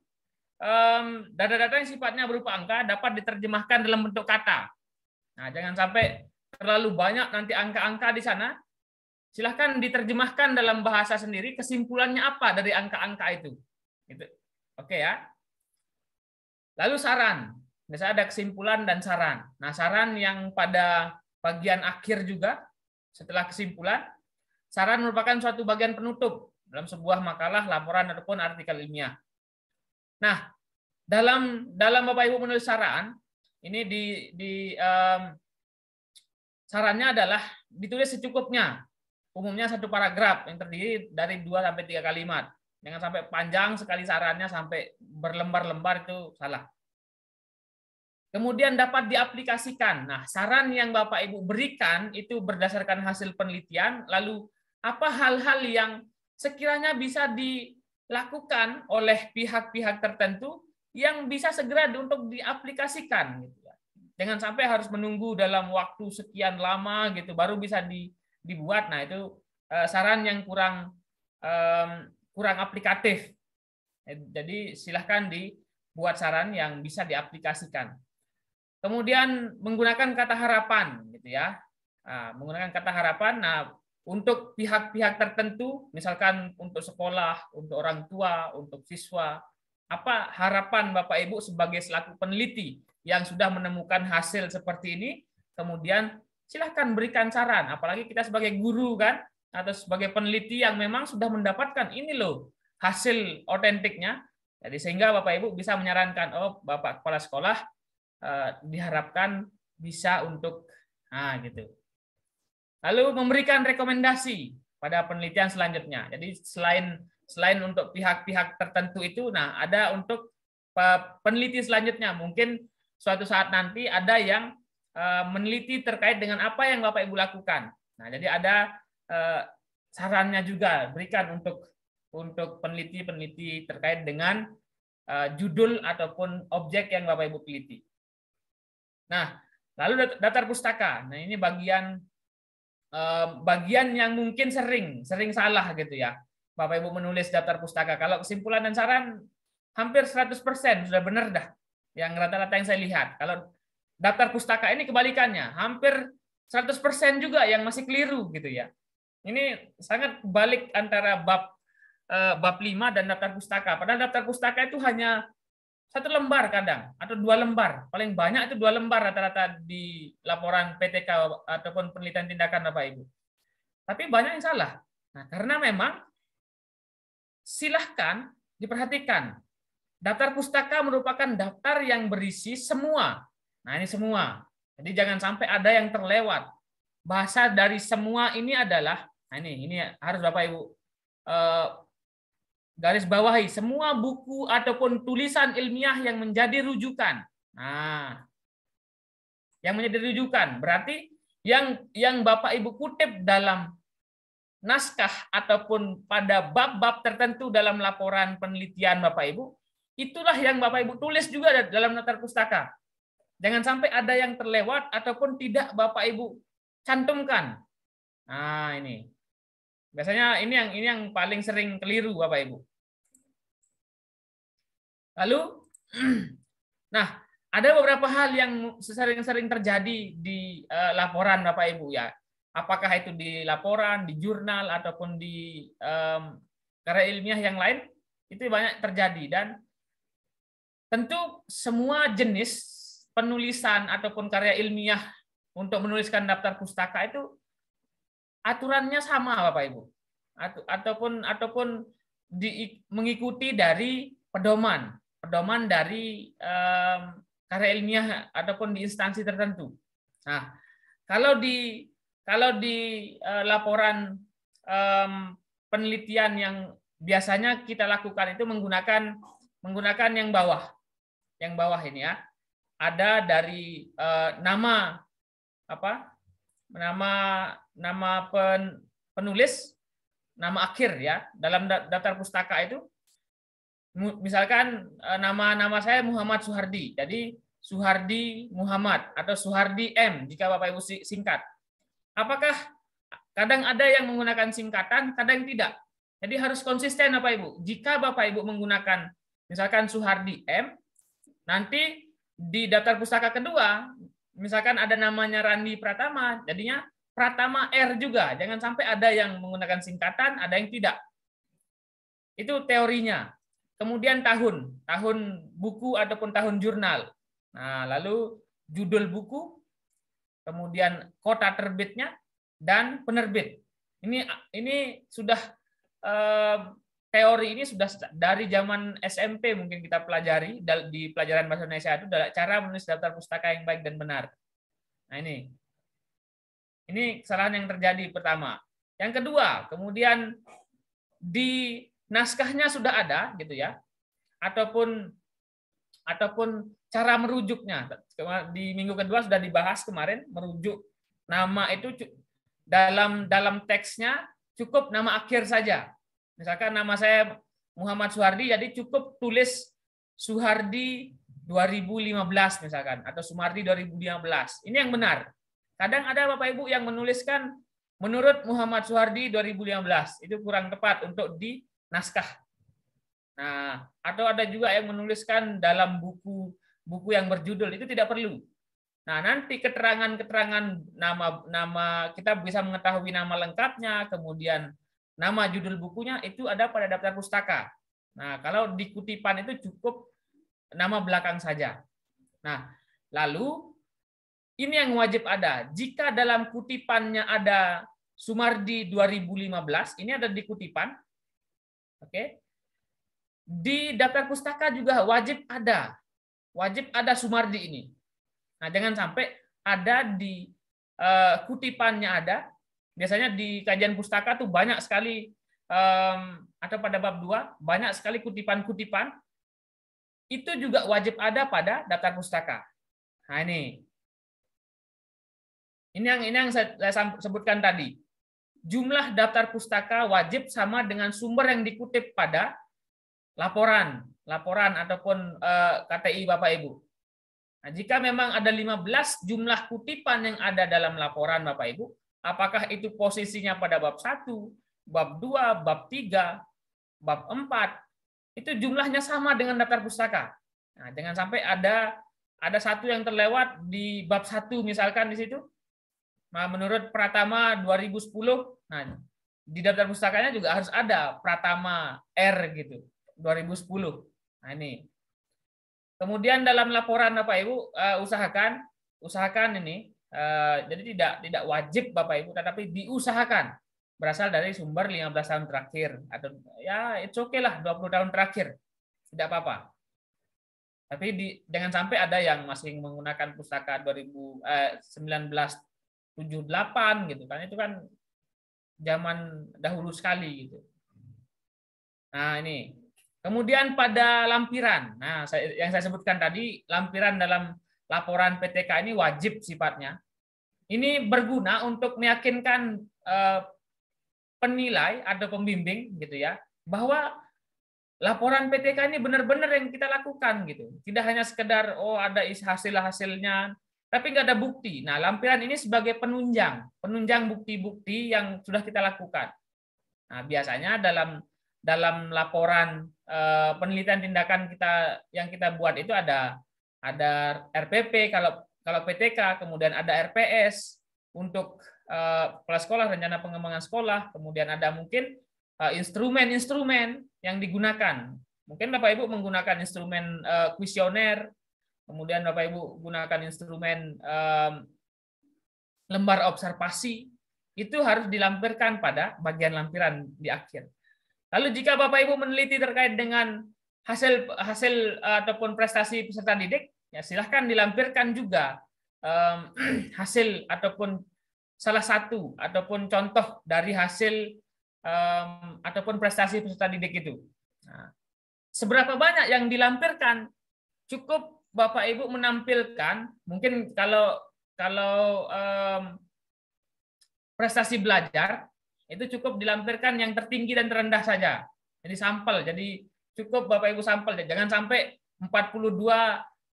data-data yang sifatnya berupa angka dapat diterjemahkan dalam bentuk kata. Nah, jangan sampai terlalu banyak nanti angka-angka di sana. Silahkan diterjemahkan dalam bahasa sendiri kesimpulannya apa dari angka-angka itu. Gitu. Oke ya. Lalu saran. Misalnya ada kesimpulan dan saran. Nah, saran yang pada bagian akhir juga setelah kesimpulan, saran merupakan suatu bagian penutup dalam sebuah makalah, laporan ataupun artikel ilmiah. Nah, dalam Bapak Ibu menulis saran, ini sarannya adalah ditulis secukupnya. Umumnya 1 paragraf yang terdiri dari 2 sampai 3 kalimat. Jangan sampai panjang sekali sarannya sampai berlembar-lembar, itu salah. Kemudian dapat diaplikasikan. Nah, saran yang Bapak Ibu berikan itu berdasarkan hasil penelitian, lalu apa hal-hal yang sekiranya bisa dilakukan oleh pihak-pihak tertentu yang bisa segera untuk diaplikasikan. Jangan sampai harus menunggu dalam waktu sekian lama gitu baru bisa dibuat. Nah, itu saran yang kurang aplikatif. Jadi silahkan dibuat saran yang bisa diaplikasikan. Kemudian menggunakan kata harapan, gitu ya. Nah, menggunakan kata harapan. Nah, untuk pihak-pihak tertentu, misalkan untuk sekolah, untuk orang tua, untuk siswa, apa harapan Bapak Ibu sebagai selaku peneliti yang sudah menemukan hasil seperti ini, kemudian silahkan berikan saran. Apalagi kita sebagai guru kan, atau sebagai peneliti yang memang sudah mendapatkan ini loh hasil otentiknya. Jadi sehingga Bapak Ibu bisa menyarankan, oh Bapak Kepala Sekolah diharapkan bisa untuk gitu. Lalu memberikan rekomendasi pada penelitian selanjutnya. Jadi selain untuk pihak-pihak tertentu itu, nah ada untuk peneliti selanjutnya. Mungkin suatu saat nanti ada yang meneliti terkait dengan apa yang Bapak Ibu lakukan. Nah, jadi ada sarannya juga berikan untuk peneliti-peneliti terkait dengan judul ataupun objek yang Bapak Ibu teliti. Nah, lalu daftar pustaka. Nah, ini bagian yang mungkin sering salah gitu ya. Bapak Ibu menulis daftar pustaka. Kalau kesimpulan dan saran hampir 100% sudah benar dah. Yang rata-rata yang saya lihat. Kalau daftar pustaka ini kebalikannya, hampir 100% juga yang masih keliru gitu ya. Ini sangat balik antara bab 5 dan daftar pustaka. Padahal daftar pustaka itu hanya 1 lembar kadang atau 2 lembar. Paling banyak itu 2 lembar rata-rata di laporan PTK ataupun penelitian tindakan Bapak Ibu. Tapi banyak yang salah. Nah, karena memang silahkan diperhatikan. Daftar pustaka merupakan daftar yang berisi semua. Nah, ini semua. Jadi jangan sampai ada yang terlewat. Bahasa dari semua ini adalah, nah ini harus Bapak Ibu garis bawahi, semua buku ataupun tulisan ilmiah yang menjadi rujukan. Nah, yang menjadi rujukan berarti yang Bapak Ibu kutip dalam naskah ataupun pada bab-bab tertentu dalam laporan penelitian Bapak Ibu, itulah yang Bapak Ibu tulis juga dalam daftar pustaka. Jangan sampai ada yang terlewat ataupun tidak Bapak Ibu cantumkan. Nah, ini. Biasanya ini yang paling sering keliru Bapak Ibu. Lalu nah, ada beberapa hal yang sering terjadi di laporan Bapak Ibu ya. Apakah itu di laporan, di jurnal ataupun di karya ilmiah yang lain, itu banyak terjadi. Dan tentu semua jenis penulisan ataupun karya ilmiah untuk menuliskan daftar pustaka itu aturannya sama Bapak Ibu. Ataupun mengikuti dari pedoman dari karya ilmiah ataupun di instansi tertentu. Nah, kalau di laporan penelitian yang biasanya kita lakukan itu menggunakan yang bawah ini ya. Ada dari nama penulis, nama akhir ya dalam daftar pustaka itu. Misalkan nama saya Muhammad Suhardi, jadi Suhardi Muhammad atau Suhardi M jika Bapak Ibu singkat. Apakah kadang ada yang menggunakan singkatan, kadang tidak. Jadi harus konsisten Bapak Ibu. Jika Bapak Ibu menggunakan misalkan Suhardi M, nanti di daftar pustaka kedua, misalkan ada namanya Randi Pratama, jadinya Pratama R juga. Jangan sampai ada yang menggunakan singkatan, ada yang tidak. Itu teorinya. Kemudian tahun buku ataupun tahun jurnal. Nah, lalu judul buku, kemudian kota terbitnya dan penerbit. Ini sudah teori ini sudah dari zaman SMP mungkin kita pelajari di pelajaran bahasa Indonesia itu cara menulis daftar pustaka yang baik dan benar. Nah, ini kesalahan yang terjadi pertama. Yang kedua, kemudian di naskahnya sudah ada gitu ya, ataupun cara merujuknya. Di minggu kedua sudah dibahas kemarin, merujuk nama itu dalam teksnya cukup nama akhir saja. Misalkan nama saya Muhammad Suhardi, jadi cukup tulis Suhardi 2015 misalkan, atau Sumardi 2015. Ini yang benar. Kadang ada Bapak Ibu yang menuliskan menurut Muhammad Suhardi 2015. Itu kurang tepat untuk di naskah. Nah, atau ada juga yang menuliskan dalam buku yang berjudul, itu tidak perlu. Nah, nanti keterangan nama kita bisa mengetahui nama lengkapnya, kemudian nama judul bukunya itu ada pada daftar pustaka. Nah, kalau di kutipan itu cukup nama belakang saja. Nah, lalu Ini yang wajib ada. Jika dalam kutipannya ada Sumardi 2015, ini ada di kutipan. Oke. Di daftar pustaka juga wajib ada. Wajib ada Sumardi ini. Nah, jangan sampai ada di kutipannya ada. Biasanya di kajian pustaka tuh banyak sekali, atau pada bab 2, banyak sekali kutipan-kutipan. Itu juga wajib ada pada daftar pustaka. Nah, ini yang saya sebutkan tadi. Jumlah daftar pustaka wajib sama dengan sumber yang dikutip pada laporan ataupun KTI Bapak Ibu. Nah, jika memang ada 15 jumlah kutipan yang ada dalam laporan Bapak Ibu, apakah itu posisinya pada bab 1, bab 2, bab 3, bab 4, itu jumlahnya sama dengan daftar pustaka. Nah, jangan sampai ada satu yang terlewat di bab 1 misalkan di situ. Nah, menurut Pratama 2010, nah di daftar pustakanya juga harus ada Pratama R gitu. 2010. Nah, ini. Kemudian dalam laporan Bapak Ibu usahakan ini, jadi tidak wajib Bapak Ibu, tetapi diusahakan berasal dari sumber 15 tahun terakhir atau ya it's okay lah 20 tahun terakhir. Tidak apa-apa. Tapi jangan sampai ada yang masih menggunakan pustaka 1978 gitu kan, itu kan zaman dahulu sekali gitu. Nah, ini. Kemudian pada lampiran, nah yang saya sebutkan tadi, lampiran dalam laporan PTK ini wajib sifatnya. Ini berguna untuk meyakinkan penilai atau pembimbing gitu ya, bahwa laporan PTK ini benar-benar yang kita lakukan gitu. Tidak hanya sekedar ada hasil-hasilnya, tapi nggak ada bukti. Nah, lampiran ini sebagai penunjang bukti-bukti yang sudah kita lakukan. Nah, biasanya dalam laporan penelitian tindakan yang kita buat itu ada RPP kalau PTK, kemudian ada RPS untuk kepala sekolah, rencana pengembangan sekolah, kemudian ada mungkin instrumen-instrumen yang digunakan. Mungkin Bapak Ibu menggunakan instrumen kuesioner, kemudian Bapak Ibu gunakan instrumen lembar observasi, itu harus dilampirkan pada bagian lampiran di akhir. Lalu jika Bapak Ibu meneliti terkait dengan hasil ataupun prestasi peserta didik, ya silahkan dilampirkan juga hasil ataupun salah satu ataupun contoh dari hasil ataupun prestasi peserta didik itu. Nah, seberapa banyak yang dilampirkan, cukup Bapak Ibu menampilkan, mungkin kalau prestasi belajar, itu cukup dilampirkan yang tertinggi dan terendah saja. Jadi sampel, jadi cukup Bapak Ibu sampel. Jangan sampai 42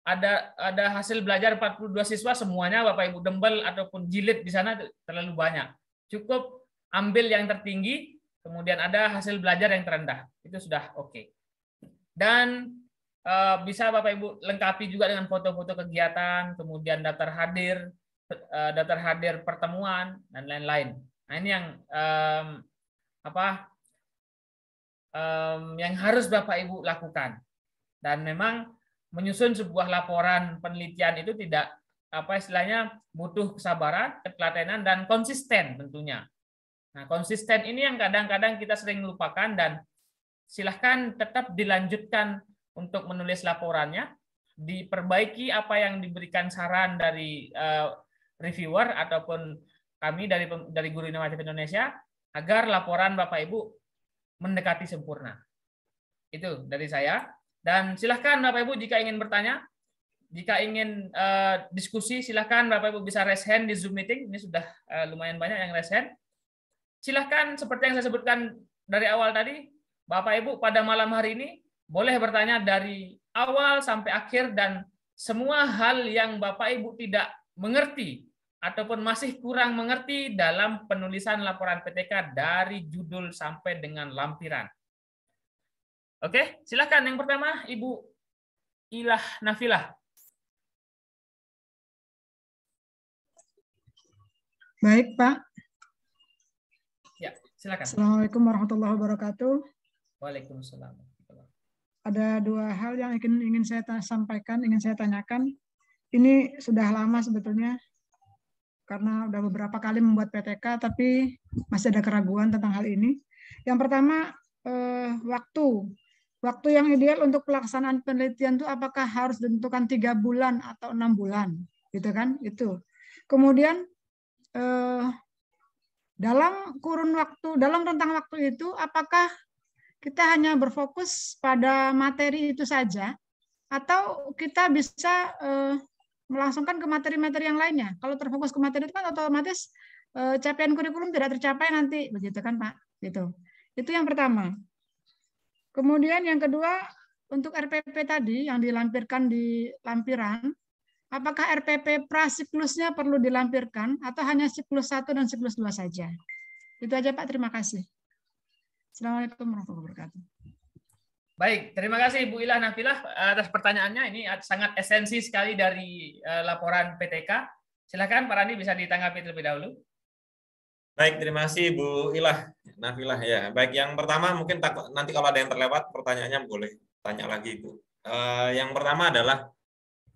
ada hasil belajar 42 siswa semuanya Bapak Ibu dembel ataupun jilid di sana, terlalu banyak. Cukup ambil yang tertinggi, kemudian ada hasil belajar yang terendah. Itu sudah oke. Dan bisa Bapak Ibu lengkapi juga dengan foto-foto kegiatan, kemudian daftar hadir pertemuan dan lain-lain. Nah, ini yang harus Bapak Ibu lakukan. Dan memang menyusun sebuah laporan penelitian itu tidak butuh kesabaran, ketelatenan, dan konsisten tentunya. Nah, konsisten ini yang kadang-kadang kita sering lupakan, dan silahkan tetap dilanjutkan untuk menulis laporannya, diperbaiki apa yang diberikan saran dari reviewer ataupun kami dari Guru Inovatif Indonesia, agar laporan Bapak Ibu mendekati sempurna. Itu dari saya. Dan silahkan Bapak Ibu jika ingin bertanya, jika ingin diskusi, silahkan Bapak Ibu bisa raise hand di Zoom meeting. Ini sudah lumayan banyak yang raise hand. Silahkan seperti yang saya sebutkan dari awal tadi, Bapak Ibu pada malam hari ini boleh bertanya dari awal sampai akhir, dan semua hal yang Bapak Ibu tidak mengerti ataupun masih kurang mengerti dalam penulisan laporan PTK dari judul sampai dengan lampiran. Oke, silakan yang pertama Ibu Ilah Nafilah. Baik, Pak. Ya, silakan. Assalamualaikum warahmatullahi wabarakatuh. Waalaikumsalam. Ada dua hal yang ingin saya sampaikan, ingin saya tanyakan. Ini sudah lama sebetulnya karena udah beberapa kali membuat PTK, tapi masih ada keraguan tentang hal ini. Yang pertama, waktu. Waktu yang ideal untuk pelaksanaan penelitian itu apakah harus ditentukan 3 bulan atau 6 bulan, gitu kan? Itu. Kemudian dalam kurun waktu, dalam rentang waktu itu, apakah kita hanya berfokus pada materi itu saja, atau kita bisa melangsungkan ke materi-materi yang lainnya? Kalau terfokus ke materi itu kan otomatis capaian kurikulum tidak tercapai nanti, begitu kan Pak? Gitu. Itu yang pertama. Kemudian yang kedua, untuk RPP tadi yang dilampirkan di lampiran, apakah RPP prasiklusnya perlu dilampirkan atau hanya siklus 1 dan siklus 2 saja? Itu aja Pak, terima kasih. Assalamualaikum warahmatullahi wabarakatuh. Baik, terima kasih Bu Ilah Nafilah atas pertanyaannya. Ini sangat esensi sekali dari laporan PTK. Silakan Pak Randi bisa ditanggapi terlebih dahulu. Baik, terima kasih Bu Ilah Nafilah ya. Baik, yang pertama mungkin nanti kalau ada yang terlewat pertanyaannya boleh tanya lagi Bu. Yang pertama adalah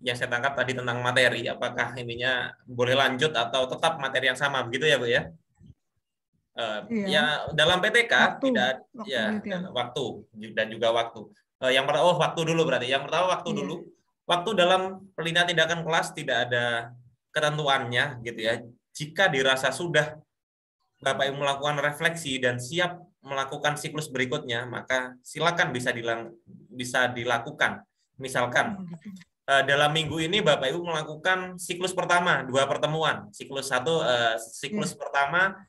yang saya tangkap tadi tentang materi, apakah ininya boleh lanjut atau tetap materi yang sama, begitu ya Bu ya? Iya. Ya dalam PTK Waktu. tidak Waktu ya penelitian. waktu dan juga waktu. Yang pertama waktu dulu berarti. Yang pertama waktu Iya. dulu. Waktu dalam pelindungan tindakan kelas tidak ada ketentuannya gitu ya. Jika dirasa sudah Bapak Ibu melakukan refleksi dan siap melakukan siklus berikutnya, maka silakan bisa dilakukan. Misalkan dalam minggu ini Bapak Ibu melakukan siklus pertama 2 pertemuan. Siklus 1 siklus pertama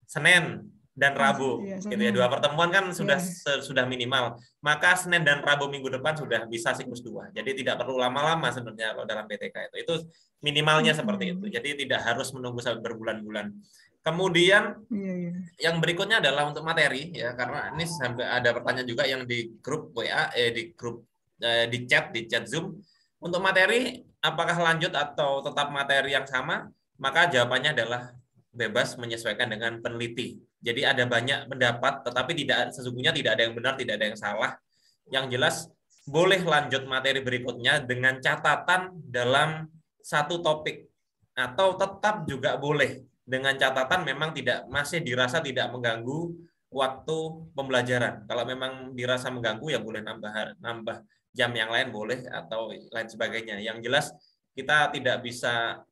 Senin dan Rabu, Iya, gitu ya. 2 pertemuan kan sudah Iya. sudah minimal. Maka Senin dan Rabu minggu depan sudah bisa siklus 2. Jadi tidak perlu lama-lama sebenarnya kalau dalam PTK itu. Itu minimalnya seperti itu. Jadi tidak harus menunggu sampai berbulan-bulan. Kemudian yang berikutnya adalah untuk materi ya, karena ini sampai ada pertanyaan juga yang di grup WA, di chat Zoom. Untuk materi apakah lanjut atau tetap materi yang sama? Maka jawabannya adalah bebas menyesuaikan dengan peneliti. Jadi ada banyak pendapat, tetapi sesungguhnya tidak ada yang benar, tidak ada yang salah. Yang jelas boleh lanjut materi berikutnya dengan catatan dalam satu topik, atau tetap juga boleh dengan catatan memang masih dirasa tidak mengganggu waktu pembelajaran. Kalau memang dirasa mengganggu ya boleh nambah jam yang lain boleh atau lain sebagainya. Yang jelas kita tidak bisa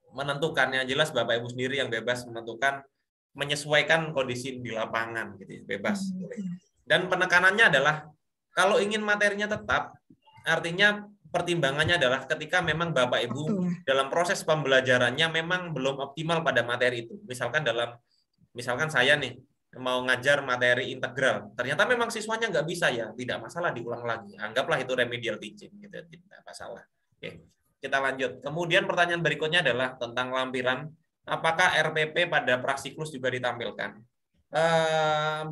menentukan, yang jelas Bapak Ibu sendiri yang bebas menentukan, menyesuaikan kondisi di lapangan gitu, bebas. Dan penekanannya adalah kalau ingin materinya tetap, artinya pertimbangannya adalah ketika memang Bapak Ibu dalam proses pembelajarannya memang belum optimal pada materi itu. Misalkan saya nih mau ngajar materi integral, ternyata memang siswanya nggak bisa ya, tidak masalah diulang lagi. Anggaplah itu remedial teaching, gitu, tidak masalah. Oke. Kita lanjut. Kemudian pertanyaan berikutnya adalah tentang lampiran. Apakah RPP pada prasiklus juga ditampilkan?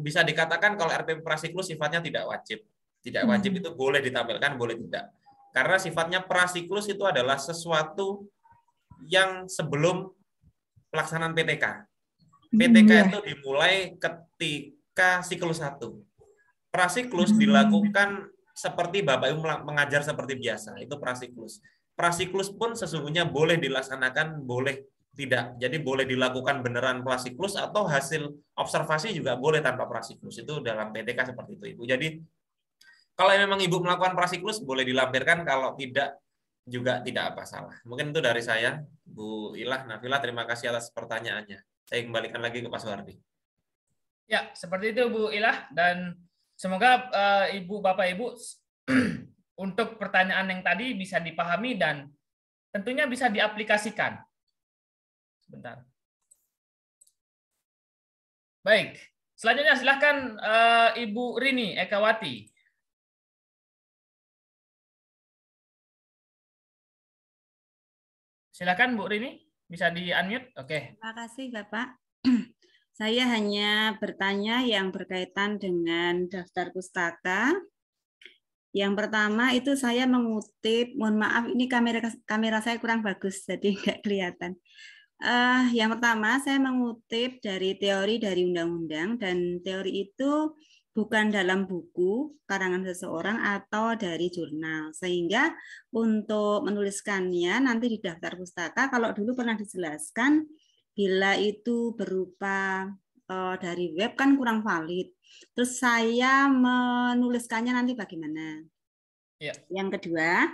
Bisa dikatakan kalau RPP prasiklus sifatnya tidak wajib. Tidak wajib itu boleh ditampilkan, boleh tidak. Karena sifatnya prasiklus itu adalah sesuatu yang sebelum pelaksanaan PTK. PTK itu dimulai ketika siklus 1. Prasiklus dilakukan seperti Bapak Ibu mengajar seperti biasa. Itu prasiklus. Prasiklus pun sesungguhnya boleh dilaksanakan, boleh tidak. Jadi boleh dilakukan beneran prasiklus atau hasil observasi juga boleh tanpa prasiklus. Itu dalam PTK seperti itu, Ibu. Jadi kalau memang Ibu melakukan prasiklus boleh dilampirkan, kalau tidak juga tidak apa salah. Mungkin itu dari saya, Bu Ilah Nafilah. Terima kasih atas pertanyaannya. Saya kembalikan lagi ke Pak Suhardi. Ya, seperti itu Bu Ilah, dan semoga Ibu Bapak Ibu untuk pertanyaan yang tadi bisa dipahami dan tentunya bisa diaplikasikan. Sebentar. Baik, selanjutnya silakan Ibu Rini Ekawati. Silakan Bu Rini, bisa di-unmute. Oke. Terima kasih Bapak. Saya hanya bertanya yang berkaitan dengan daftar pustaka. Yang pertama itu saya mengutip, mohon maaf ini kamera saya kurang bagus jadi nggak kelihatan. Yang pertama saya mengutip dari teori dari undang-undang, dan teori itu bukan dalam buku karangan seseorang atau dari jurnal. Sehingga untuk menuliskannya nanti di daftar pustaka, kalau dulu pernah dijelaskan, bila itu berupa dari web kan kurang valid. Terus saya menuliskannya nanti bagaimana? Ya. Yang kedua,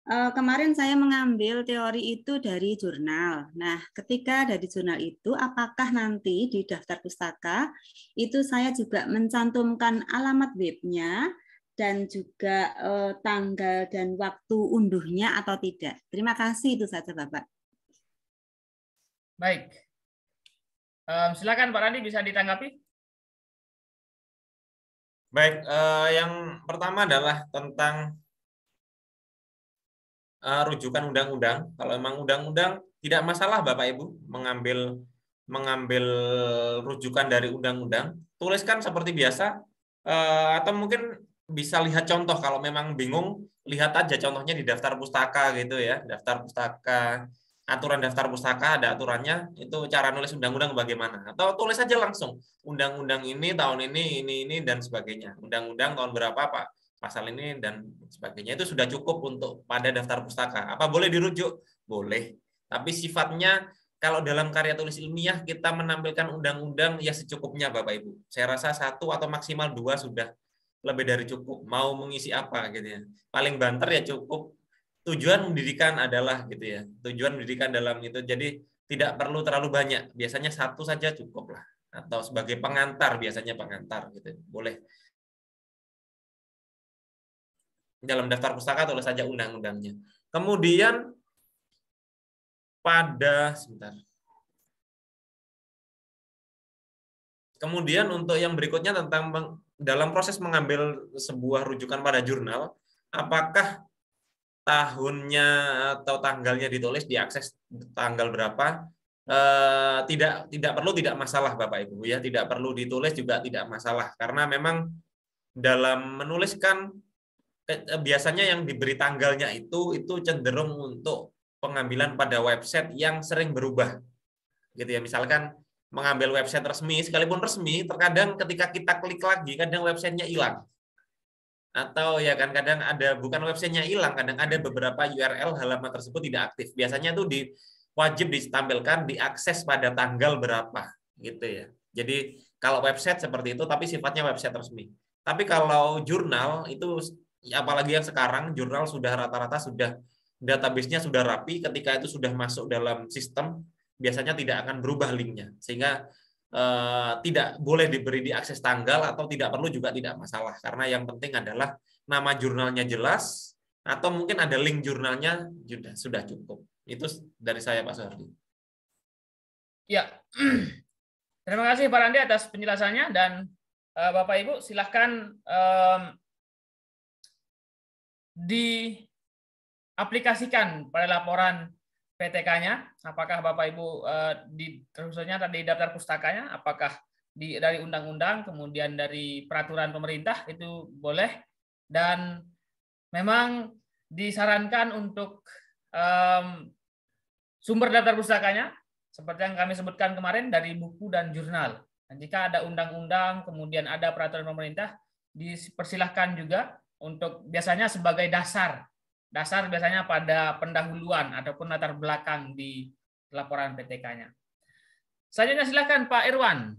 kemarin saya mengambil teori itu dari jurnal. Nah, ketika dari jurnal itu, apakah nanti di daftar pustaka itu saya juga mencantumkan alamat webnya dan juga tanggal dan waktu unduhnya atau tidak? Terima kasih, itu saja Bapak. Baik. Silakan Pak Randi, bisa ditanggapi? Baik, yang pertama adalah tentang rujukan undang-undang. Kalau memang undang-undang tidak masalah Bapak Ibu mengambil rujukan dari undang-undang, tuliskan seperti biasa, atau mungkin bisa lihat contoh. Kalau memang bingung, lihat aja contohnya di daftar pustaka gitu ya, daftar pustaka, aturan daftar pustaka ada aturannya, itu cara nulis undang-undang bagaimana, atau tulis aja langsung undang-undang ini tahun ini dan sebagainya, undang-undang tahun berapa Pak, pasal ini dan sebagainya, itu sudah cukup untuk pada daftar pustaka. Apa boleh dirujuk? Boleh. Tapi sifatnya kalau dalam karya tulis ilmiah kita menampilkan undang-undang ya secukupnya Bapak Ibu. Saya rasa 1 atau maksimal 2 sudah lebih dari cukup. Mau mengisi apa gitu ya. Paling banter ya cukup. Tujuan pendidikan adalah gitu ya. Tujuan pendidikan dalam itu. Jadi tidak perlu terlalu banyak. Biasanya 1 saja cukup lah. Atau sebagai pengantar, biasanya pengantar gitu. Boleh. Dalam daftar pustaka tulis saja undang-undangnya. Kemudian Kemudian untuk yang berikutnya tentang dalam proses mengambil sebuah rujukan pada jurnal, apakah tahunnya atau tanggalnya ditulis, diakses tanggal berapa? Tidak perlu, tidak masalah Bapak Ibu ya, tidak perlu ditulis juga tidak masalah, karena memang dalam menuliskan biasanya yang diberi tanggalnya itu cenderung untuk pengambilan pada website yang sering berubah gitu ya. Misalkan mengambil website resmi, sekalipun resmi, terkadang ketika kita klik lagi kadang websitenya hilang, atau ya kan kadang ada, bukan websitenya hilang, kadang ada beberapa URL halaman tersebut tidak aktif. Biasanya tuh wajib ditampilkan diakses pada tanggal berapa gitu ya. Jadi kalau website seperti itu tapi sifatnya website resmi. Tapi kalau jurnal itu, apalagi yang sekarang jurnal sudah rata-rata sudah database-nya sudah rapi, ketika itu sudah masuk dalam sistem biasanya tidak akan berubah linknya, sehingga tidak boleh diberi diakses tanggal atau tidak perlu juga tidak masalah, karena yang penting adalah nama jurnalnya jelas atau mungkin ada link jurnalnya sudah cukup. Itu dari saya Pak Soehardi. Ya, terima kasih Pak Randi atas penjelasannya, dan Bapak Ibu silahkan diaplikasikan pada laporan PTK-nya. Apakah Bapak Ibu khususnya tadi daftar pustakanya, apakah dari undang-undang, kemudian dari peraturan pemerintah, itu boleh. Dan memang disarankan untuk sumber daftar pustakanya seperti yang kami sebutkan kemarin dari buku dan jurnal. Dan jika ada undang-undang, kemudian ada peraturan pemerintah, dipersilahkan juga untuk biasanya sebagai dasar biasanya pada pendahuluan ataupun latar belakang di laporan PTK-nya. Selanjutnya silakan Pak Irwan.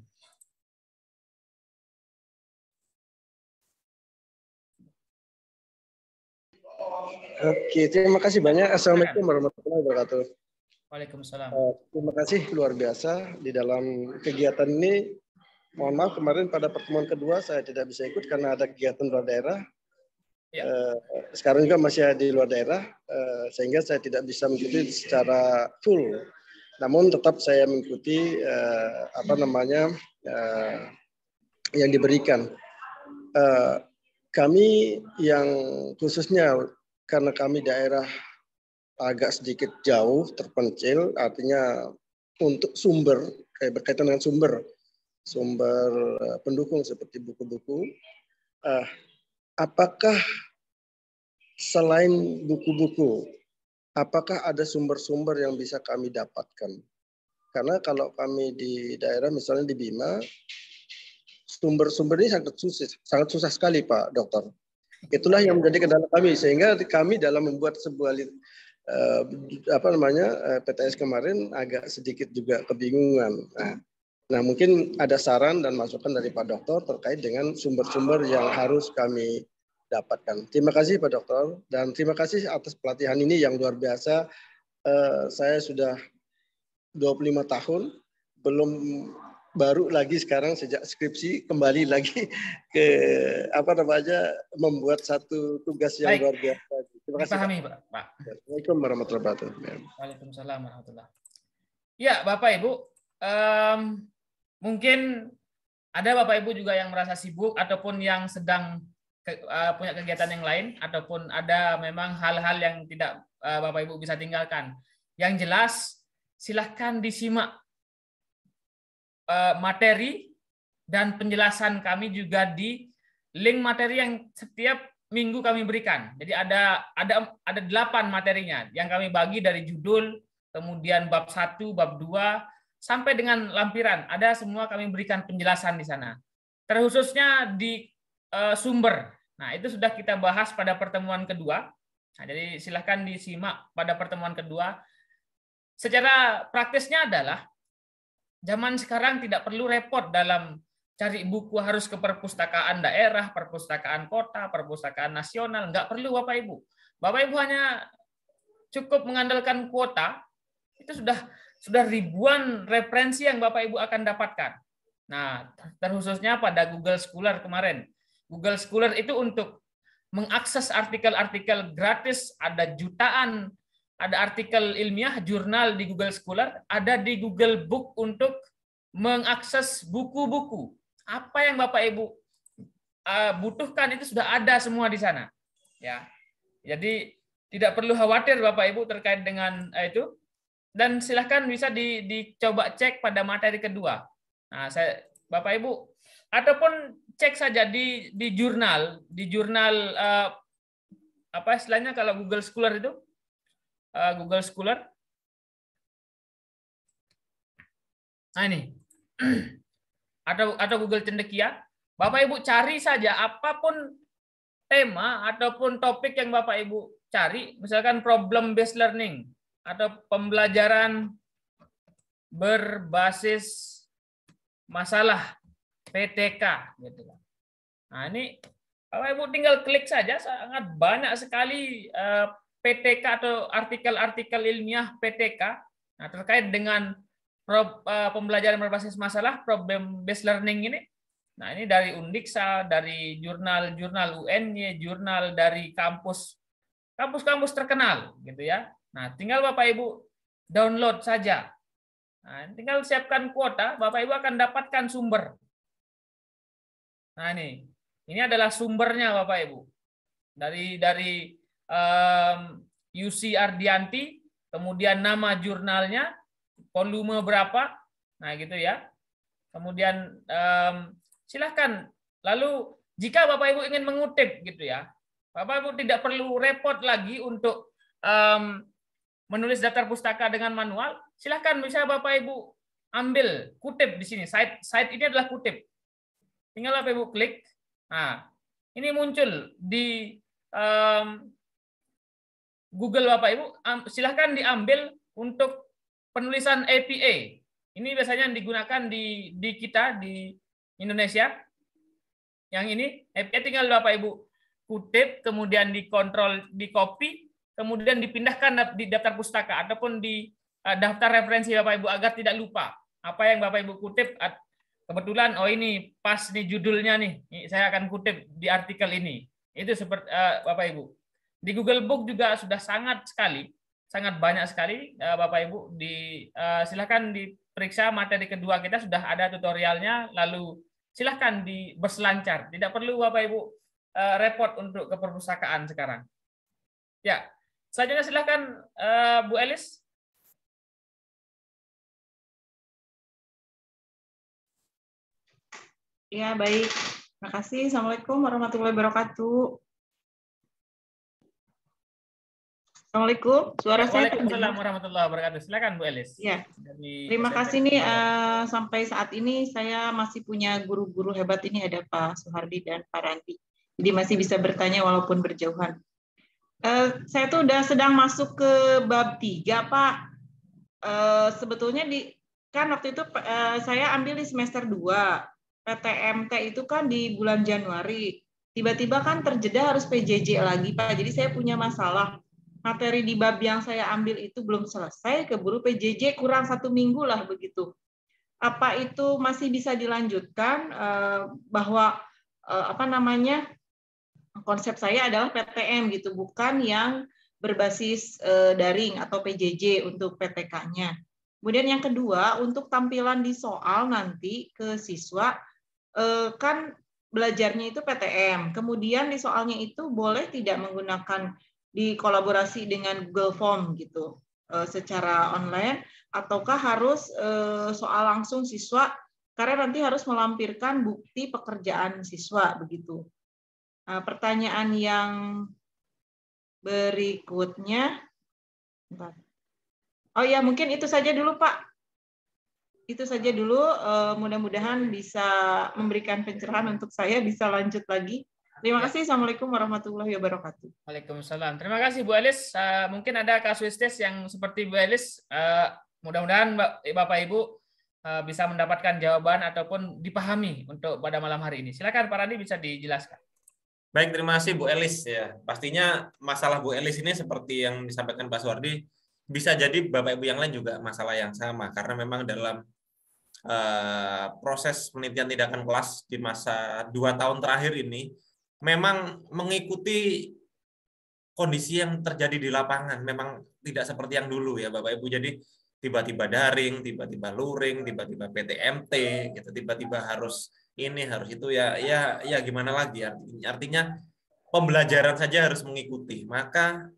Oke, terima kasih banyak. Assalamualaikum warahmatullahi wabarakatuh. Waalaikumsalam. Terima kasih, luar biasa di dalam kegiatan ini. Mohon maaf kemarin pada pertemuan kedua saya tidak bisa ikut karena ada kegiatan luar daerah. Ya. Sekarang juga masih di luar daerah, sehingga saya tidak bisa mengikuti secara full. Namun tetap saya mengikuti yang diberikan. Kami yang khususnya karena kami daerah agak sedikit jauh, terpencil, artinya untuk sumber, berkaitan dengan sumber pendukung seperti buku-buku, apakah selain buku-buku, apakah ada sumber-sumber yang bisa kami dapatkan? Karena kalau kami di daerah, misalnya di Bima, sumber-sumber ini sangat susah sekali Pak Dokter. Itulah yang menjadi kendala kami, sehingga kami dalam membuat sebuah PTS kemarin agak sedikit juga kebingungan. Nah, mungkin ada saran dan masukan dari Pak Dokter terkait dengan sumber-sumber yang harus kami dapatkan. Terima kasih Pak Dokter, dan terima kasih atas pelatihan ini yang luar biasa. Saya sudah 25 tahun, baru lagi sekarang sejak skripsi kembali lagi ke membuat satu tugas yang luar biasa. Terima kasih. Dipahami, Pak. Assalamualaikum warahmatullahi wabarakatuh. Waalaikumsalam warahmatullahi. Ya, Bapak Ibu, mungkin ada Bapak Ibu juga yang merasa sibuk ataupun yang sedang punya kegiatan yang lain, ataupun ada memang hal-hal yang tidak Bapak Ibu bisa tinggalkan. Yang jelas, silahkan disimak materi dan penjelasan kami juga di link materi yang setiap minggu kami berikan. Jadi ada 8 materinya yang kami bagi dari judul, kemudian bab 1, bab 2 sampai dengan lampiran. Ada semua kami berikan penjelasan di sana. Terkhususnya di sumber. Nah, itu sudah kita bahas pada pertemuan kedua. Nah, jadi silahkan disimak pada pertemuan kedua. Secara praktisnya adalah zaman sekarang tidak perlu repot dalam cari buku harus ke perpustakaan daerah, perpustakaan kota, perpustakaan nasional. Nggak perlu Bapak Ibu. Bapak Ibu hanya cukup mengandalkan kuota, itu sudah ribuan referensi yang Bapak Ibu akan dapatkan. Nah, terkhususnya pada Google Scholar kemarin. Google Scholar itu untuk mengakses artikel-artikel gratis, ada jutaan. Ada artikel ilmiah, jurnal di Google Scholar, ada di Google Book untuk mengakses buku-buku. Apa yang Bapak Ibu butuhkan itu sudah ada semua di sana. Ya, jadi tidak perlu khawatir Bapak Ibu terkait dengan itu. Dan silahkan bisa dicoba cek pada materi kedua. Nah, Bapak Ibu, ataupun cek saja di jurnal, apa istilahnya kalau Google Scholar itu? Google Scholar. Nah ini. atau Google Cendekia. Bapak Ibu cari saja apapun tema ataupun topik yang Bapak Ibu cari, misalkan problem based learning atau pembelajaran berbasis masalah PTK gitu. Nah, ini Bapak Ibu tinggal klik saja, sangat banyak sekali PTK atau artikel-artikel ilmiah PTK terkait dengan pembelajaran berbasis masalah problem based learning ini. Nah, ini dari Undiksa, dari jurnal-jurnal UNY, jurnal dari kampus-kampus terkenal gitu ya. Nah, tinggal Bapak Ibu download saja. Nah, tinggal siapkan kuota, Bapak Ibu akan dapatkan sumber. Nah, ini adalah sumbernya Bapak Ibu. Dari UC Ardianti, kemudian nama jurnalnya, volume berapa, nah gitu ya. Kemudian silahkan. Lalu jika Bapak Ibu ingin mengutip gitu ya, Bapak Ibu tidak perlu repot lagi untuk menulis daftar pustaka dengan manual. Silahkan bisa Bapak Ibu ambil kutip di sini. Site ini adalah kutip. Tinggal Bapak Ibu klik. Nah, ini muncul di Google Bapak Ibu, silahkan diambil untuk penulisan APA. Ini biasanya digunakan di kita di Indonesia. Yang ini APA tinggal Bapak Ibu kutip, kemudian dikontrol, di copy, kemudian dipindahkan di daftar pustaka ataupun di daftar referensi Bapak Ibu agar tidak lupa apa yang Bapak Ibu kutip. Kebetulan ini pas nih judulnya nih, saya akan kutip di artikel ini. Itu seperti Bapak Ibu. Di Google Book juga sudah sangat banyak sekali Bapak Ibu. Silahkan diperiksa materi kedua kita, sudah ada tutorialnya, lalu silahkan berselancar. Tidak perlu Bapak Ibu repot untuk ke perpustakaan sekarang. Ya, selanjutnya silahkan Bu Elis. Ya, baik. Terima kasih. Assalamualaikum warahmatullahi wabarakatuh. Assalamualaikum. Suara saya Waalaikumsalam terdengar? warahmatullahi wabarakatuh. Silakan Bu Elis. Ya. Dari Terima SMP. kasih nih sampai saat ini saya masih punya guru-guru hebat ini, ada Pak Suhardi dan Pak Randi. Jadi masih bisa bertanya walaupun berjauhan. Saya tuh udah sedang masuk ke bab 3, Pak. Sebetulnya kan waktu itu saya ambil di semester 2. PTMT itu kan di bulan Januari. Tiba-tiba kan terjeda harus PJJ lagi, Pak. Jadi saya punya masalah. Materi di bab yang saya ambil itu belum selesai, keburu PJJ kurang 1 minggu lah begitu. Apa itu masih bisa dilanjutkan bahwa konsep saya adalah PTM gitu, bukan yang berbasis daring atau PJJ untuk PTK-nya. Kemudian yang kedua, untuk tampilan di soal nanti ke siswa, kan belajarnya itu PTM. Kemudian di soalnya itu boleh tidak menggunakan dikolaborasi dengan Google Form gitu secara online, ataukah harus soal langsung siswa karena nanti harus melampirkan bukti pekerjaan siswa begitu. Pertanyaan yang berikutnya, oh ya mungkin itu saja dulu Pak. Itu saja dulu. Mudah-mudahan bisa memberikan pencerahan untuk saya bisa lanjut lagi. Terima kasih. Assalamualaikum warahmatullahi wabarakatuh. Waalaikumsalam. Terima kasih Bu Elis. Mungkin ada kasuistis yang seperti Bu Elis. Mudah-mudahan Bapak Ibu bisa mendapatkan jawaban ataupun dipahami untuk pada malam hari ini. Silakan Pak Randi bisa dijelaskan. Baik, terima kasih Bu Elis ya. Pastinya masalah Bu Elis ini seperti yang disampaikan Pak Suhardi, bisa jadi Bapak Ibu yang lain juga masalah yang sama karena memang dalam proses penelitian tindakan kelas di masa 2 tahun terakhir ini memang mengikuti kondisi yang terjadi di lapangan, memang tidak seperti yang dulu ya Bapak Ibu. Jadi tiba-tiba daring, tiba-tiba luring, tiba-tiba PTMT, gitu, tiba-tiba harus ini, harus itu ya gimana lagi? Artinya pembelajaran saja harus mengikuti. Maka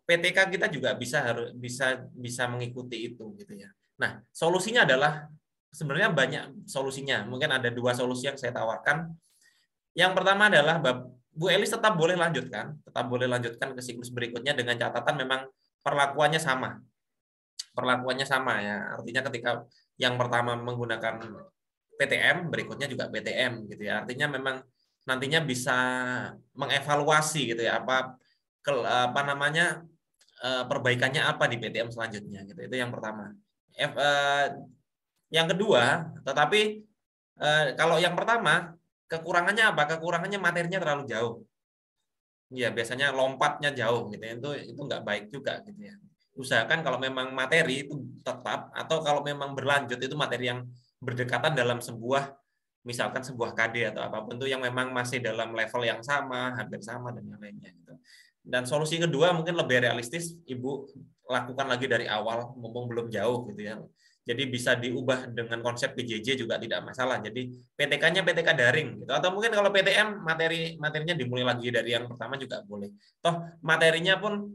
PTK kita juga bisa mengikuti itu gitu ya. Nah, solusinya adalah sebenarnya banyak solusinya. Mungkin ada 2 solusi yang saya tawarkan. Yang pertama adalah Bu Elis tetap boleh lanjutkan ke siklus berikutnya dengan catatan memang perlakuannya sama. Perlakuannya sama ya. Artinya ketika yang pertama menggunakan PTM, berikutnya juga PTM gitu ya. Artinya memang nantinya bisa mengevaluasi gitu ya perbaikannya apa di PTM selanjutnya gitu. Itu yang pertama. Yang kedua, tetapi kalau yang pertama kekurangannya apa? Kekurangannya materinya terlalu jauh. Ya, biasanya lompatnya jauh gitu. Itu nggak baik juga gitu ya. Usahakan kalau memang materi itu tetap atau kalau memang berlanjut itu materi yang berdekatan dalam misalkan sebuah KD atau apapun itu yang memang masih dalam level yang sama, hampir sama dan yang lainnya gitu. Dan solusi kedua mungkin lebih realistis, Ibu lakukan lagi dari awal mumpung belum jauh gitu ya. Jadi bisa diubah dengan konsep PJJ juga tidak masalah. Jadi PTK-nya PTK daring gitu. Atau mungkin kalau PTM materinya dimulai lagi dari yang pertama juga boleh. Toh materinya pun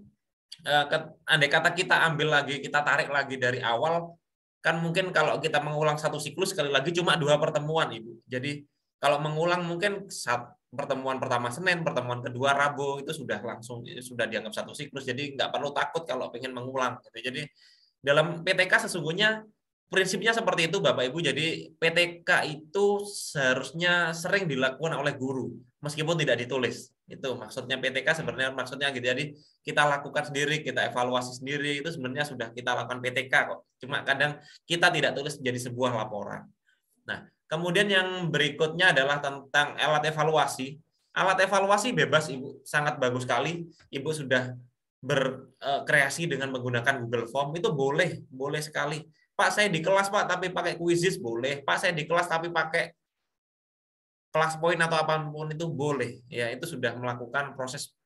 andai kata kita ambil lagi, kita tarik lagi dari awal, kan mungkin kalau kita mengulang satu siklus sekali lagi cuma 2 pertemuan, Ibu. Jadi kalau mengulang mungkin pertemuan pertama Senin, pertemuan kedua Rabu itu sudah dianggap satu siklus. Jadi nggak perlu takut kalau pengen mengulang gitu. Jadi dalam PTK sesungguhnya prinsipnya seperti itu Bapak Ibu. Jadi PTK itu seharusnya sering dilakukan oleh guru meskipun tidak ditulis. Itu maksudnya PTK sebenarnya maksudnya gitu. Jadi kita lakukan sendiri, kita evaluasi sendiri, itu sebenarnya sudah kita lakukan PTK kok. Cuma kadang kita tidak tulis jadi sebuah laporan. Nah, kemudian yang berikutnya adalah tentang alat evaluasi. Alat evaluasi bebas Ibu, sangat bagus sekali. Ibu sudah berkreasi dengan menggunakan Google Form, itu boleh sekali. Pak, saya di kelas Pak, tapi pakai Quizizz boleh. Pak, saya di kelas tapi pakai kelas poin atau apapun itu boleh. Ya, itu sudah melakukan proses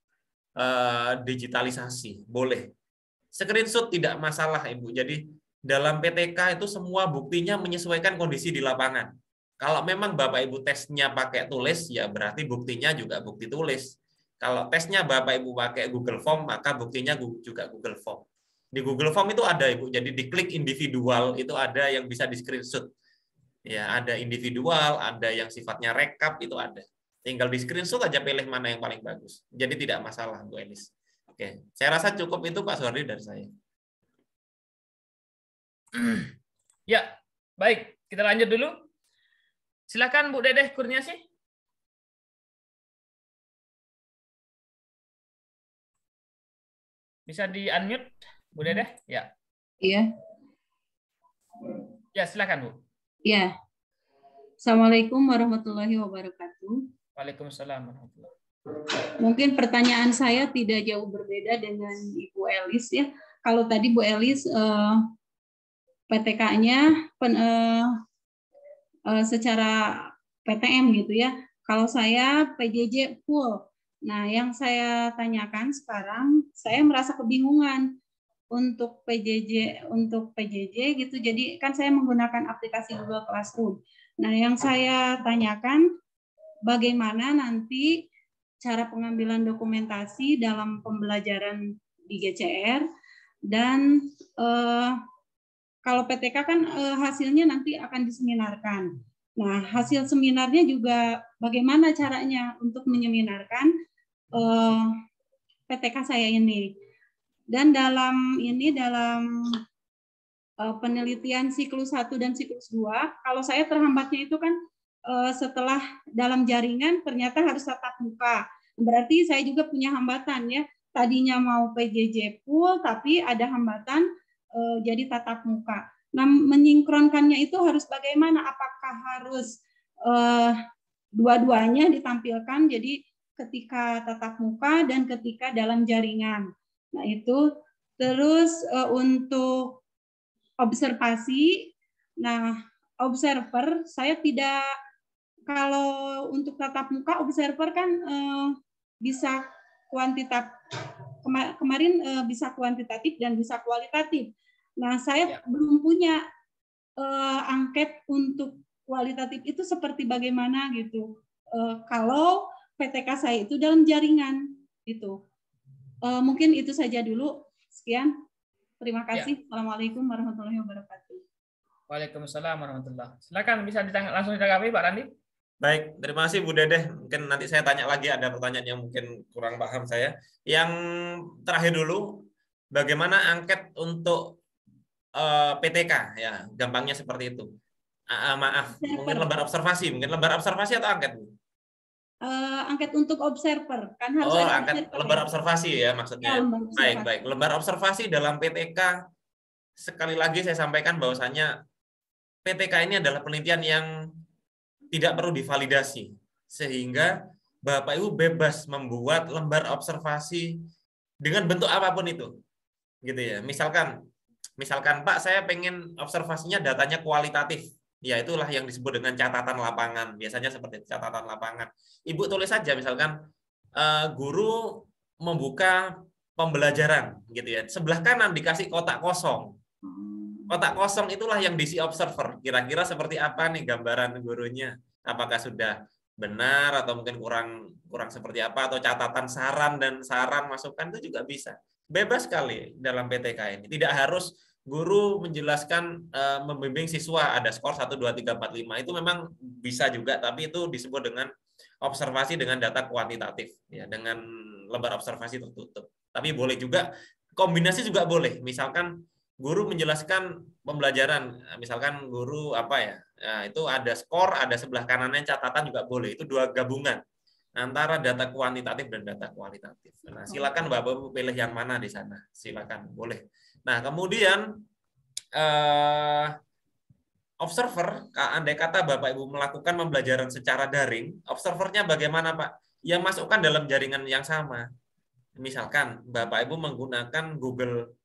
digitalisasi, boleh. Screenshot tidak masalah Ibu. Jadi dalam PTK itu semua buktinya menyesuaikan kondisi di lapangan. Kalau memang Bapak Ibu tesnya pakai tulis, ya berarti buktinya juga bukti tulis. Kalau tesnya Bapak Ibu pakai Google Form, maka buktinya juga Google Form. Di Google Form itu ada Ibu, jadi diklik individual itu ada yang bisa di screenshot. Ya, ada individual, ada yang sifatnya rekap itu ada. Tinggal di screenshot aja pilih mana yang paling bagus. Jadi tidak masalah Bu Elis. Oke, saya rasa cukup itu Pak Suhardi dari saya. Ya, baik. Kita lanjut dulu. Silakan Bu Dedeh Kurniasih. Bisa di-unmute, Bu Dedeh? Ya. Iya. Ya, silakan Bu. Iya. Assalamualaikum warahmatullahi wabarakatuh. Waalaikumsalam warahmatullahi wabarakatuh. Mungkin pertanyaan saya tidak jauh berbeda dengan Ibu Elis ya. Kalau tadi Bu Elis PTK-nya secara PTM gitu ya. Kalau saya PJJ full. Nah, yang saya tanyakan sekarang, saya merasa kebingungan untuk PJJ gitu. Jadi kan saya menggunakan aplikasi Google Classroom. Nah, yang saya tanyakan bagaimana nanti cara pengambilan dokumentasi dalam pembelajaran di GCR dan kalau PTK kan hasilnya nanti akan diseminarkan. Nah, hasil seminarnya juga bagaimana caranya untuk menyeminarkan PTK saya ini. Dan dalam penelitian siklus 1 dan siklus 2, kalau saya terhambatnya itu kan setelah dalam jaringan ternyata harus tatap muka. Berarti saya juga punya hambatan ya. Tadinya mau PJJ full tapi ada hambatan jadi tatap muka. Nah, menyinkronkannya itu harus bagaimana? Apakah harus dua-duanya ditampilkan? Jadi ketika tatap muka dan ketika dalam jaringan. Nah, itu terus untuk observasi. Nah, observer saya tidak, kalau untuk tatap muka observer kan bisa kemarin bisa kuantitatif dan bisa kualitatif. Nah, saya belum punya angket untuk kualitatif itu seperti bagaimana gitu. Kalau PTK saya itu dalam jaringan gitu. Mungkin itu saja dulu. Sekian. Terima kasih. Assalamualaikum warahmatullahi wabarakatuh. Waalaikumsalam warahmatullahi wabarakatuh. Silakan bisa langsung ditanggapi Pak Randi. Baik, terima kasih Bu Dedeh. Mungkin nanti saya tanya lagi, ada pertanyaan yang mungkin kurang paham saya. Yang terakhir dulu, bagaimana angket untuk PTK? Ya, gampangnya seperti itu. Maaf, mungkin lembar observasi atau angket, Bu? Angket untuk observer, kan harus ada angket lembar observasi ya maksudnya. Ya, baik. Lembar observasi dalam PTK, sekali lagi saya sampaikan bahwasannya PTK ini adalah penelitian yang tidak perlu divalidasi, sehingga Bapak Ibu bebas membuat lembar observasi dengan bentuk apapun itu, gitu ya. Misalkan Pak, saya pengen observasinya datanya kualitatif, ya itulah yang disebut dengan catatan lapangan. Biasanya seperti catatan lapangan. Ibu tulis saja, misalkan guru membuka pembelajaran, gitu ya. Sebelah kanan dikasih kotak kosong. Kotak kosong itulah yang diisi observer. Kira-kira seperti apa nih gambaran gurunya? Apakah sudah benar atau mungkin kurang seperti apa, atau catatan saran masukan itu juga bisa. Bebas sekali dalam PTK ini. Tidak harus guru menjelaskan membimbing siswa ada skor 1 2 3 4 5. Itu memang bisa juga, tapi itu disebut dengan observasi dengan data kuantitatif ya, dengan lembar observasi tertutup. Tapi boleh juga kombinasi juga boleh. Misalkan guru menjelaskan pembelajaran, misalkan guru itu ada skor, ada sebelah kanannya catatan juga boleh. Itu dua gabungan antara data kuantitatif dan data kualitatif. Nah, silakan Bapak pilih yang mana di sana, silakan boleh. Nah, kemudian observer, andai kata Bapak Ibu melakukan pembelajaran secara daring, observernya bagaimana Pak? Yang masukkan dalam jaringan yang sama. Misalkan Bapak Ibu menggunakan Google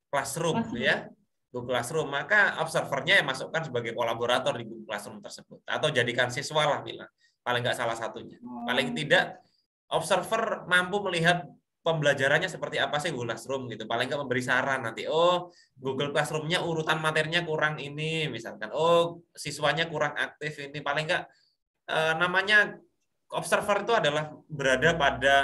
Classroom ya, Google Classroom, maka observernya yang masukkan sebagai kolaborator di Google Classroom tersebut, atau jadikan siswa lah bilang, paling nggak salah satunya. Paling tidak observer mampu melihat pembelajarannya seperti apa sih Google Classroom gitu, paling nggak memberi saran nanti, oh Google Classroom-nya urutan materinya kurang ini, misalkan, oh siswanya kurang aktif ini, paling nggak namanya observer itu adalah berada pada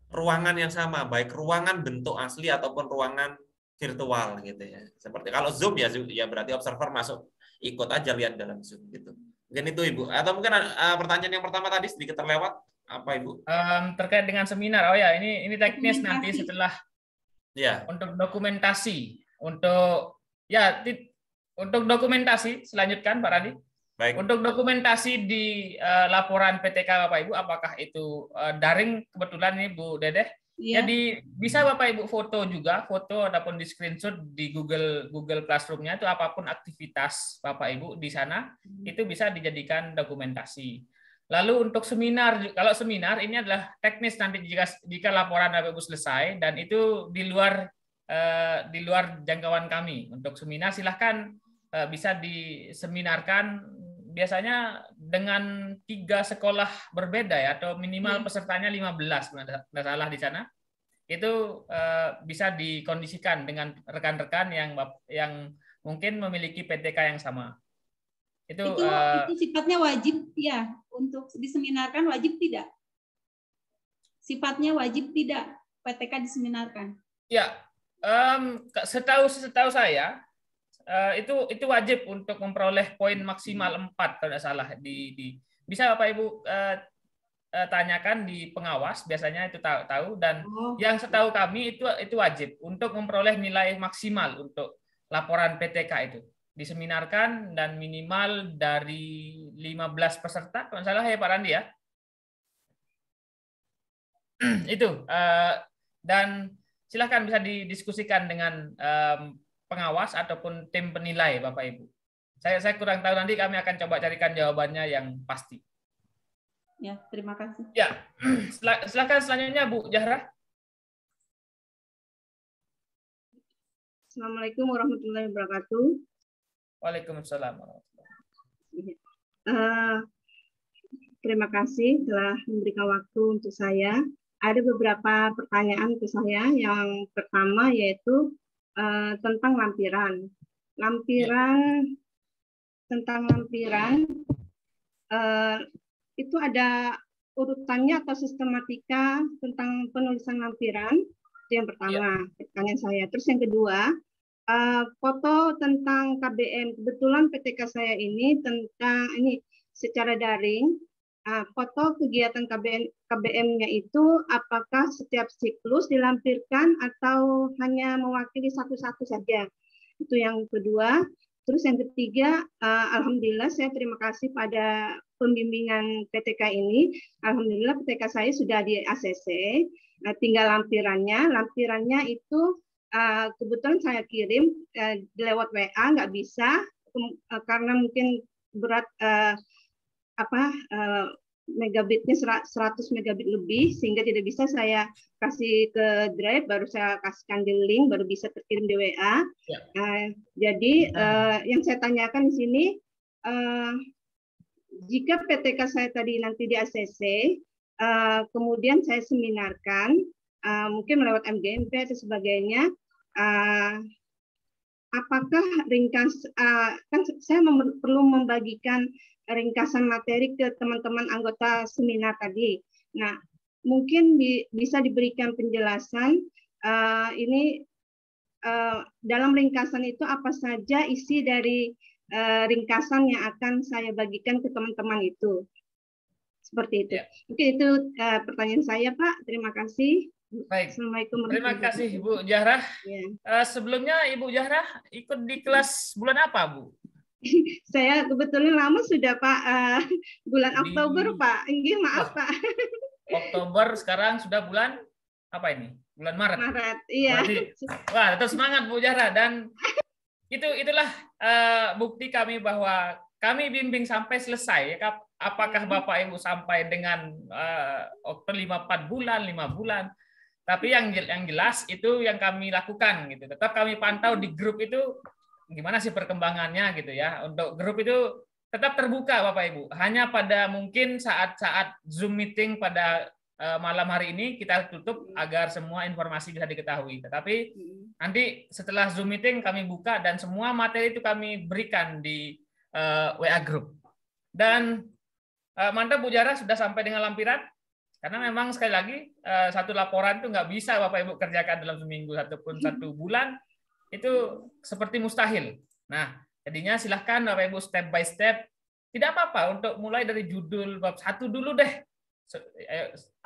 ruangan yang sama, baik ruangan bentuk asli ataupun ruangan virtual gitu ya. Seperti kalau Zoom ya berarti observer masuk ikut aja lihat dalam Zoom gitu. Mungkin itu Ibu. Atau mungkin pertanyaan yang pertama tadi sedikit terlewat. Apa Ibu? Terkait dengan seminar. Oh ya, ini teknis nanti Dokumentasi. setelah Ya. untuk dokumentasi. Untuk dokumentasi selanjutkan Pak Radi. Baik. Untuk dokumentasi di laporan PTK Bapak Ibu, apakah itu daring kebetulan ini Bu Dedeh? Iya. Jadi bisa Bapak Ibu foto juga, foto ataupun di screenshot di Google Classroom-nya itu apapun aktivitas Bapak Ibu di sana itu bisa dijadikan dokumentasi. Lalu untuk seminar, kalau seminar ini adalah teknis nanti jika laporan Bapak Ibu selesai dan itu di luar jangkauan kami. Untuk seminar silahkan bisa diseminarkan biasanya dengan 3 sekolah berbeda ya, atau minimal pesertanya 15 nggak salah di sana. Itu bisa dikondisikan dengan rekan-rekan yang mungkin memiliki PTK yang sama. Itu sifatnya wajib ya untuk diseminarkan, wajib tidak? Sifatnya wajib tidak PTK diseminarkan? Ya, setahu saya itu wajib untuk memperoleh poin maksimal 4 kalau tidak salah. Bisa Bapak Ibu tanyakan di pengawas, biasanya itu tahu, dan yang setahu kami itu wajib untuk memperoleh nilai maksimal untuk laporan PTK itu diseminarkan dan minimal dari 15 peserta kalau tidak salah ya Pak Randi ya. Itu dan silahkan bisa didiskusikan dengan pengawas ataupun tim penilai Bapak Ibu. Saya kurang tahu, nanti kami akan coba carikan jawabannya yang pasti. Ya, terima kasih. Ya, silakan selanjutnya Bu Zahra. Assalamualaikum warahmatullahi wabarakatuh. Waalaikumsalam. Terima kasih telah memberikan waktu untuk saya. Ada beberapa pertanyaan ke saya. Yang pertama yaitu tentang lampiran. Tentang lampiran itu ada urutannya atau sistematika tentang penulisan lampiran. Itu yang pertama, pertanyaan saya. Terus yang kedua, foto tentang KBM. Kebetulan PTK saya ini secara daring. Foto kegiatan KBM-nya itu apakah setiap siklus dilampirkan atau hanya mewakili satu-satu saja? Itu yang kedua. Terus yang ketiga, alhamdulillah saya terima kasih pada pembimbingan PTK ini. Alhamdulillah PTK saya sudah di ACC. Tinggal lampirannya. Lampirannya itu kebetulan saya kirim lewat WA, nggak bisa karena mungkin berat megabitnya 100 megabit lebih, sehingga tidak bisa saya kasih ke Drive, baru saya kasihkan di link, baru bisa terkirim di WA. Jadi yang saya tanyakan di sini, jika PTK saya tadi nanti di ACC, kemudian saya seminarkan, mungkin lewat MGMP atau sebagainya, apakah kan saya perlu membagikan ringkasan materi ke teman-teman anggota seminar tadi. Nah, mungkin bisa diberikan penjelasan ini dalam ringkasan itu apa saja isi dari ringkasan yang akan saya bagikan ke teman-teman itu. Seperti itu. Mungkin itu pertanyaan saya, Pak. Terima kasih. Baik. Assalamualaikum. Terima kasih Ibu Zahra. Sebelumnya Ibu Zahra ikut di kelas bulan apa, Bu? Saya kebetulan lama sudah Pak, bulan Oktober Pak. Maaf Pak. Oktober, sekarang sudah bulan apa ini? Bulan Maret. Iya. Wah, tetap semangat Bu Zahra, dan itulah bukti kami bahwa kami bimbing sampai selesai. Apakah Bapak Ibu sampai dengan Oktober 4 bulan, 5 bulan? Tapi yang jelas itu yang kami lakukan gitu. Tetap kami pantau di grup itu gimana sih perkembangannya gitu ya. Untuk grup itu tetap terbuka Bapak Ibu. Hanya pada mungkin saat-saat Zoom meeting pada malam hari ini kita tutup agar semua informasi bisa diketahui. Tetapi nanti setelah Zoom meeting kami buka dan semua materi itu kami berikan di WA group. Dan mantap Bu Zahra sudah sampai dengan lampiran. Karena memang sekali lagi satu laporan itu nggak bisa Bapak Ibu kerjakan dalam seminggu ataupun 1 bulan. Itu seperti mustahil. Nah, jadinya silahkan Bapak Ibu step by step. Tidak apa-apa untuk mulai dari judul bab 1 dulu deh.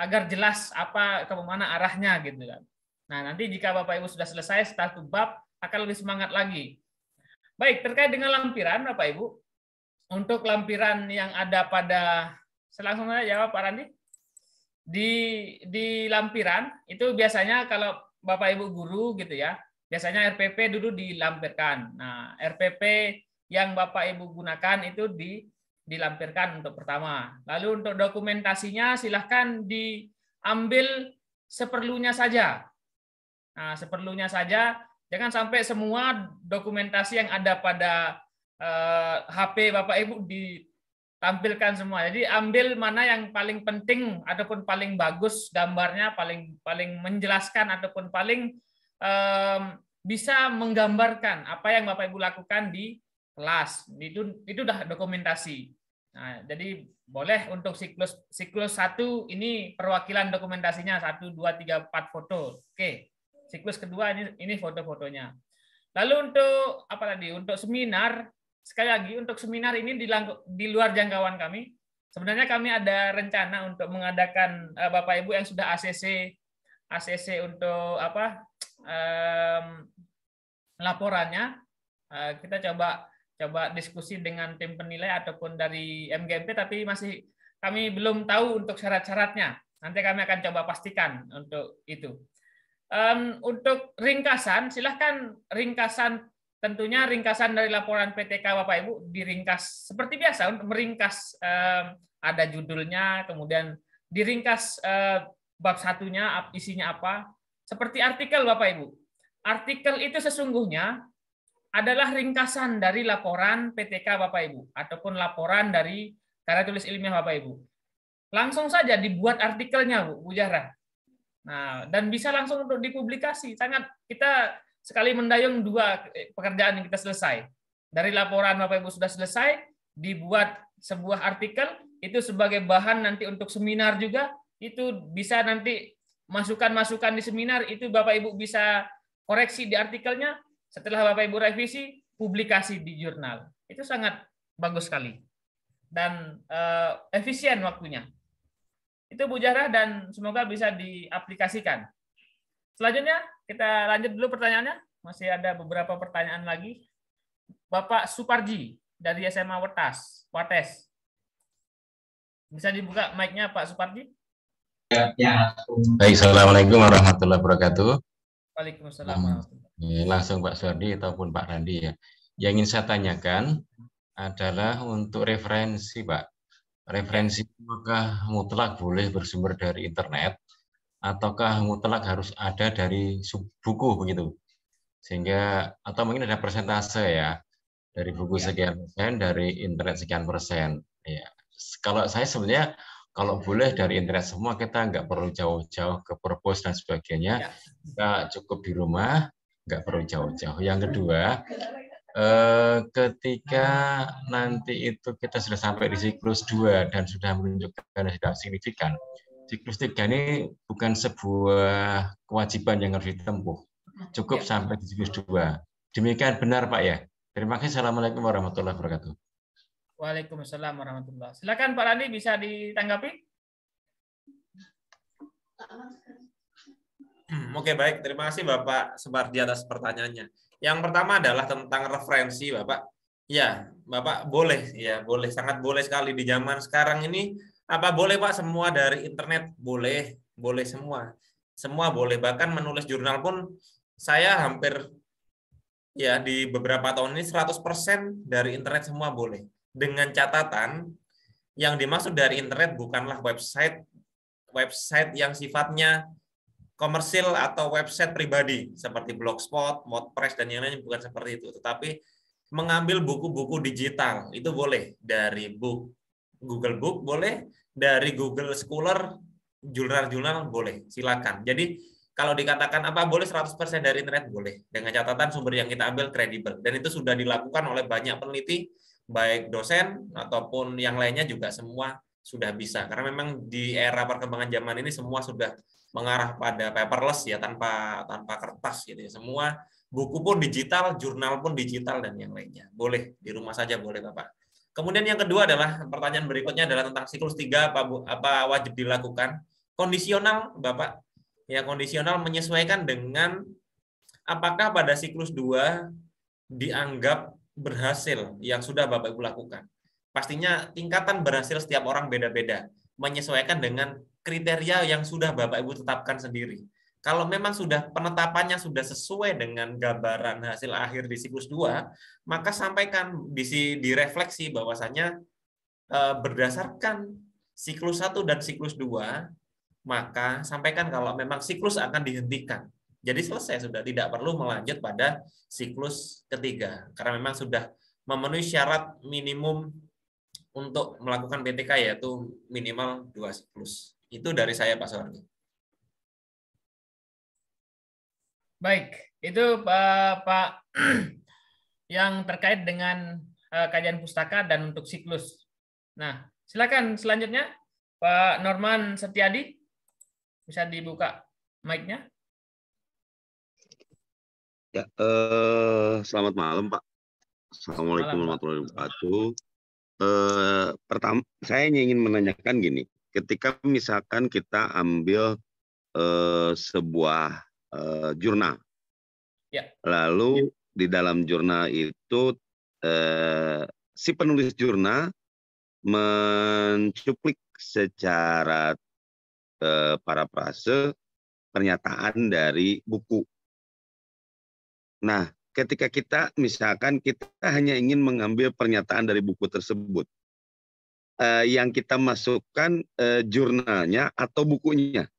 agar jelas apa kemana arahnya gitu kan. Nah, nanti jika Bapak Ibu sudah selesai satu bab akan lebih semangat lagi. Baik, terkait dengan lampiran Bapak Ibu, untuk lampiran yang ada pada, langsung saja jawab Pak Randi. Di lampiran itu biasanya kalau Bapak Ibu guru gitu ya, biasanya RPP dulu dilampirkan. Nah, RPP yang Bapak Ibu gunakan itu dilampirkan untuk pertama. Lalu untuk dokumentasinya silahkan diambil seperlunya saja. Nah, seperlunya saja, jangan sampai semua dokumentasi yang ada pada HP Bapak Ibu ditampilkan semua. Jadi ambil mana yang paling penting ataupun paling bagus gambarnya, paling menjelaskan ataupun paling bisa menggambarkan apa yang Bapak Ibu lakukan di kelas. Itu udah dokumentasi. Nah, jadi boleh untuk siklus 1 ini perwakilan dokumentasinya 1, 2, 3, 4 foto. Oke. Siklus kedua ini foto-fotonya. Lalu untuk apa tadi? Untuk seminar, sekali lagi untuk seminar ini di luar jangkauan kami. Sebenarnya kami ada rencana untuk mengadakan Bapak Ibu yang sudah ACC untuk apa? Laporannya. Kita coba diskusi dengan tim penilai ataupun dari MGMP, tapi masih kami belum tahu untuk syarat-syaratnya. Nanti kami akan coba pastikan untuk itu. Untuk ringkasan, silahkan tentunya ringkasan dari laporan PTK Bapak Ibu diringkas seperti biasa. Untuk meringkas ada judulnya, kemudian diringkas bab 1-nya isinya apa. Seperti artikel Bapak Ibu. Artikel itu sesungguhnya adalah ringkasan dari laporan PTK Bapak Ibu ataupun laporan dari karya tulis ilmiah Bapak Ibu. Langsung saja dibuat artikelnya Bu Zahra. Nah, dan bisa langsung untuk dipublikasi. Kita sekali mendayung 2 pekerjaan yang kita selesai. Dari laporan Bapak Ibu sudah selesai, dibuat sebuah artikel, itu sebagai bahan nanti untuk seminar juga, itu bisa nanti masukan-masukan di seminar, itu Bapak Ibu bisa koreksi di artikelnya, setelah Bapak Ibu revisi, publikasi di jurnal. Itu sangat bagus sekali. Dan efisien waktunya. Itu Bu Zahra, dan semoga bisa diaplikasikan. Selanjutnya, kita lanjut dulu pertanyaannya. Masih ada beberapa pertanyaan lagi. Bapak Suparji dari SMA Wates. Bisa dibuka mic-nya Pak Suparji? Baik, Assalamualaikum warahmatullahi wabarakatuh. Waalaikumsalam warahmatullahi wabarakatuh. Langsung Pak Suhardi ataupun Pak Randi ya. Yang ingin saya tanyakan adalah untuk referensi, Pak. Referensi apakah mutlak boleh bersumber dari internet ataukah mutlak harus ada dari buku begitu? Sehingga atau mungkin ada persentase ya, dari buku sekian persen, dari internet sekian persen. Ya. Kalau saya sebenarnya kalau boleh dari internet semua, kita nggak perlu jauh-jauh ke perpus dan sebagainya, kita cukup di rumah, nggak perlu jauh-jauh. Yang kedua, ketika nanti itu kita sudah sampai di siklus 2 dan sudah menunjukkan tidak signifikan, siklus 3 ini bukan sebuah kewajiban yang harus ditempuh, cukup sampai di siklus 2. Demikian benar Pak ya. Terima kasih. Assalamualaikum warahmatullahi wabarakatuh. Waalaikumsalam warahmatullahi wabarakatuh. Silakan Pak Randi, bisa ditanggapi? Oke, baik. Terima kasih Bapak Supardi atas pertanyaannya. Yang pertama adalah tentang referensi, Bapak. Ya, Bapak boleh, ya boleh, sangat boleh sekali di zaman sekarang ini. Apa boleh Pak semua dari internet? Boleh, boleh semua. Semua boleh. Bahkan menulis jurnal pun saya hampir ya di beberapa tahun ini 100% dari internet semua boleh. Dengan catatan yang dimaksud dari internet bukanlah website yang sifatnya komersil atau website pribadi seperti Blogspot, WordPress dan yang lainnya, bukan seperti itu, tetapi mengambil buku-buku digital itu boleh dari Google Book, boleh dari Google Scholar, jurnal-jurnal boleh, silakan. Jadi kalau dikatakan apa boleh 100% dari internet boleh, dengan catatan sumber yang kita ambil kredibel, dan itu sudah dilakukan oleh banyak peneliti, baik dosen ataupun yang lainnya juga semua sudah bisa, karena memang di era perkembangan zaman ini semua sudah mengarah pada paperless ya, tanpa kertas gitu ya. Semua buku pun digital, jurnal pun digital dan yang lainnya. Boleh di rumah saja boleh Bapak. Kemudian yang kedua adalah pertanyaan berikutnya adalah tentang siklus 3 apa wajib dilakukan. Kondisional, Bapak. Ya, kondisional menyesuaikan dengan apakah pada siklus 2 dianggap berhasil yang sudah Bapak Ibu lakukan. Pastinya tingkatan berhasil setiap orang beda-beda, menyesuaikan dengan kriteria yang sudah Bapak Ibu tetapkan sendiri. Kalau memang sudah penetapannya sudah sesuai dengan gambaran hasil akhir di siklus 2, maka sampaikan direfleksi bahwasanya berdasarkan siklus 1 dan siklus 2, maka sampaikan kalau memang siklus akan dihentikan. Jadi selesai, sudah tidak perlu melanjut pada siklus ketiga karena memang sudah memenuhi syarat minimum untuk melakukan PTK, yaitu minimal 2 siklus. Itu dari saya, Pak Soehardi. Baik, itu Pak yang terkait dengan kajian pustaka dan untuk siklus. Nah, silakan selanjutnya Pak Norman Setiadi, bisa dibuka mic-nya. Ya, selamat malam Pak. Assalamualaikum warahmatullahi wabarakatuh. Pertama, saya ingin menanyakan gini, ketika misalkan kita ambil sebuah jurnal, ya. Lalu di dalam jurnal itu si penulis jurnal mencuplik secara parafrase pernyataan dari buku. Nah, ketika kita misalkan kita hanya ingin mengambil pernyataan dari buku tersebut, yang kita masukkan jurnalnya atau bukunya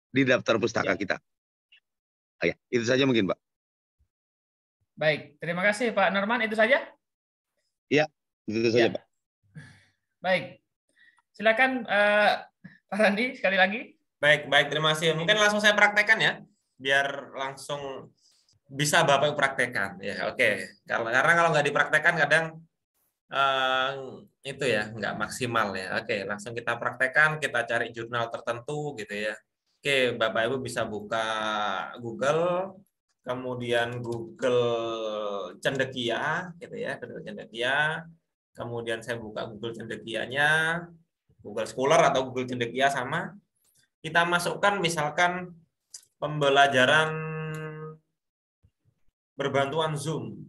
di daftar pustaka kita. Ya, itu saja mungkin, Pak. Baik, terima kasih Pak Norman. Itu saja? Ya, itu saja, Pak. Baik, silakan Pak Randi sekali lagi. Baik, terima kasih. Mungkin langsung saya praktekkan ya, biar langsung bisa Bapak praktekkan. Ya, oke. Karena kalau nggak dipraktekkan kadang itu ya nggak maksimal ya. Oke, langsung kita praktekkan. Kita cari jurnal tertentu gitu ya. Oke, Bapak Ibu bisa buka Google, kemudian Google Cendekia, gitu ya, Google Cendekia. Kemudian saya buka Google Cendekianya, Google Scholar atau Google Cendekia sama. Kita masukkan misalkan pembelajaran berbantuan Zoom,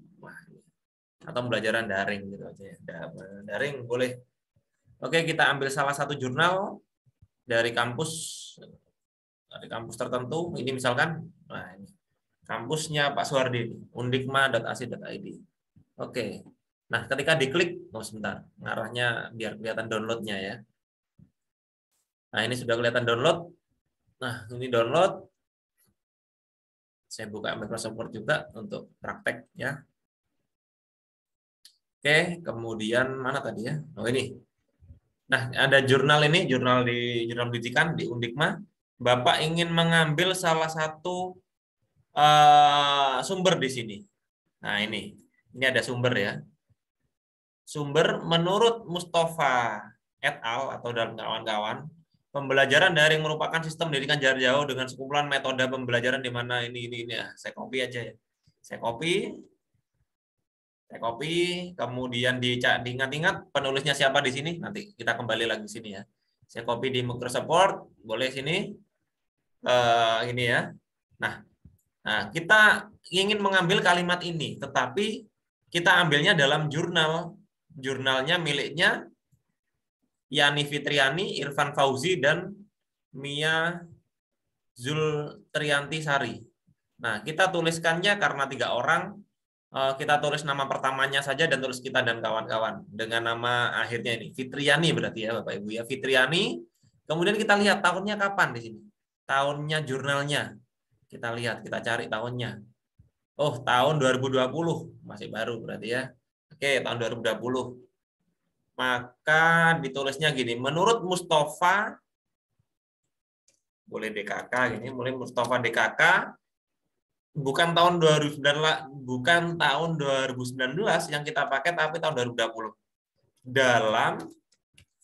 atau pembelajaran daring gitu aja ya. Daring boleh. Oke, kita ambil salah satu jurnal dari kampus tertentu, ini misalkan, nah ini kampusnya Pak Soehardi, undikma.ac.id. Oke, nah ketika diklik, sebentar, ngarahnya biar kelihatan downloadnya ya. Nah ini sudah kelihatan download. Nah ini download. Saya buka Microsoft Word juga untuk praktek ya. Oke, kemudian mana tadi ya? Oh ini. Nah ada jurnal ini, jurnal pendidikan di Undikma. Bapak ingin mengambil salah satu sumber di sini. Nah ini ada sumber ya. Sumber menurut Mustafa et al. Atau dalam kawan-kawan, pembelajaran daring merupakan sistem pendidikan jarak jauh dengan sekumpulan metode pembelajaran di mana ini ya. Saya copy aja ya. Saya copy, kemudian diingat-ingat penulisnya siapa di sini. Nanti kita kembali lagi di sini ya. Saya copy di Microsoft Word, boleh sini. Ini ya. Nah, kita ingin mengambil kalimat ini, tetapi kita ambilnya dalam jurnal. Jurnalnya miliknya Yani Fitriani, Irfan Fauzi, dan Mia Zultrianti Sari. Nah, kita tuliskannya karena 3 orang, kita tulis nama pertamanya saja dan tulis kita dan kawan-kawan dengan nama akhirnya ini Fitriani berarti ya Bapak Ibu ya, Fitriani. Kemudian kita lihat tahunnya kapan di sini. Tahunnya jurnalnya. Kita lihat, kita cari tahunnya. Oh, tahun 2020. Masih baru berarti ya. Oke, tahun 2020. Maka ditulisnya gini, menurut Mustafa, boleh DKK gini, mulai Mustafa DKK, bukan tahun 2019 yang kita pakai, tapi tahun 2020. Dalam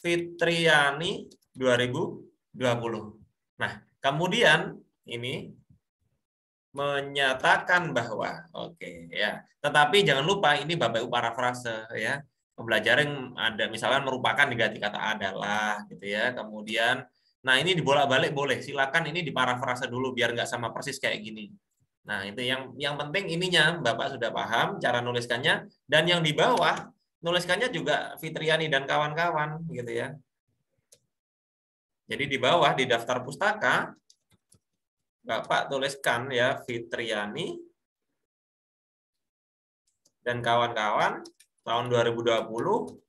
Fitriani 2020. Nah, kemudian ini menyatakan bahwa oke ya. Tetapi jangan lupa ini Bapak Ibu parafrase ya. Pembelajaran ada misalkan merupakan diganti kata adalah gitu ya. Kemudian nah ini dibolak-balik boleh. Silakan ini diparafrase dulu biar nggak sama persis kayak gini. Nah, itu yang penting ininya Bapak sudah paham cara nuliskannya dan yang di bawah nuliskannya juga Fitriani dan kawan-kawan gitu ya. Jadi di bawah di daftar pustaka Bapak tuliskan ya Fitriani dan kawan-kawan tahun 2020,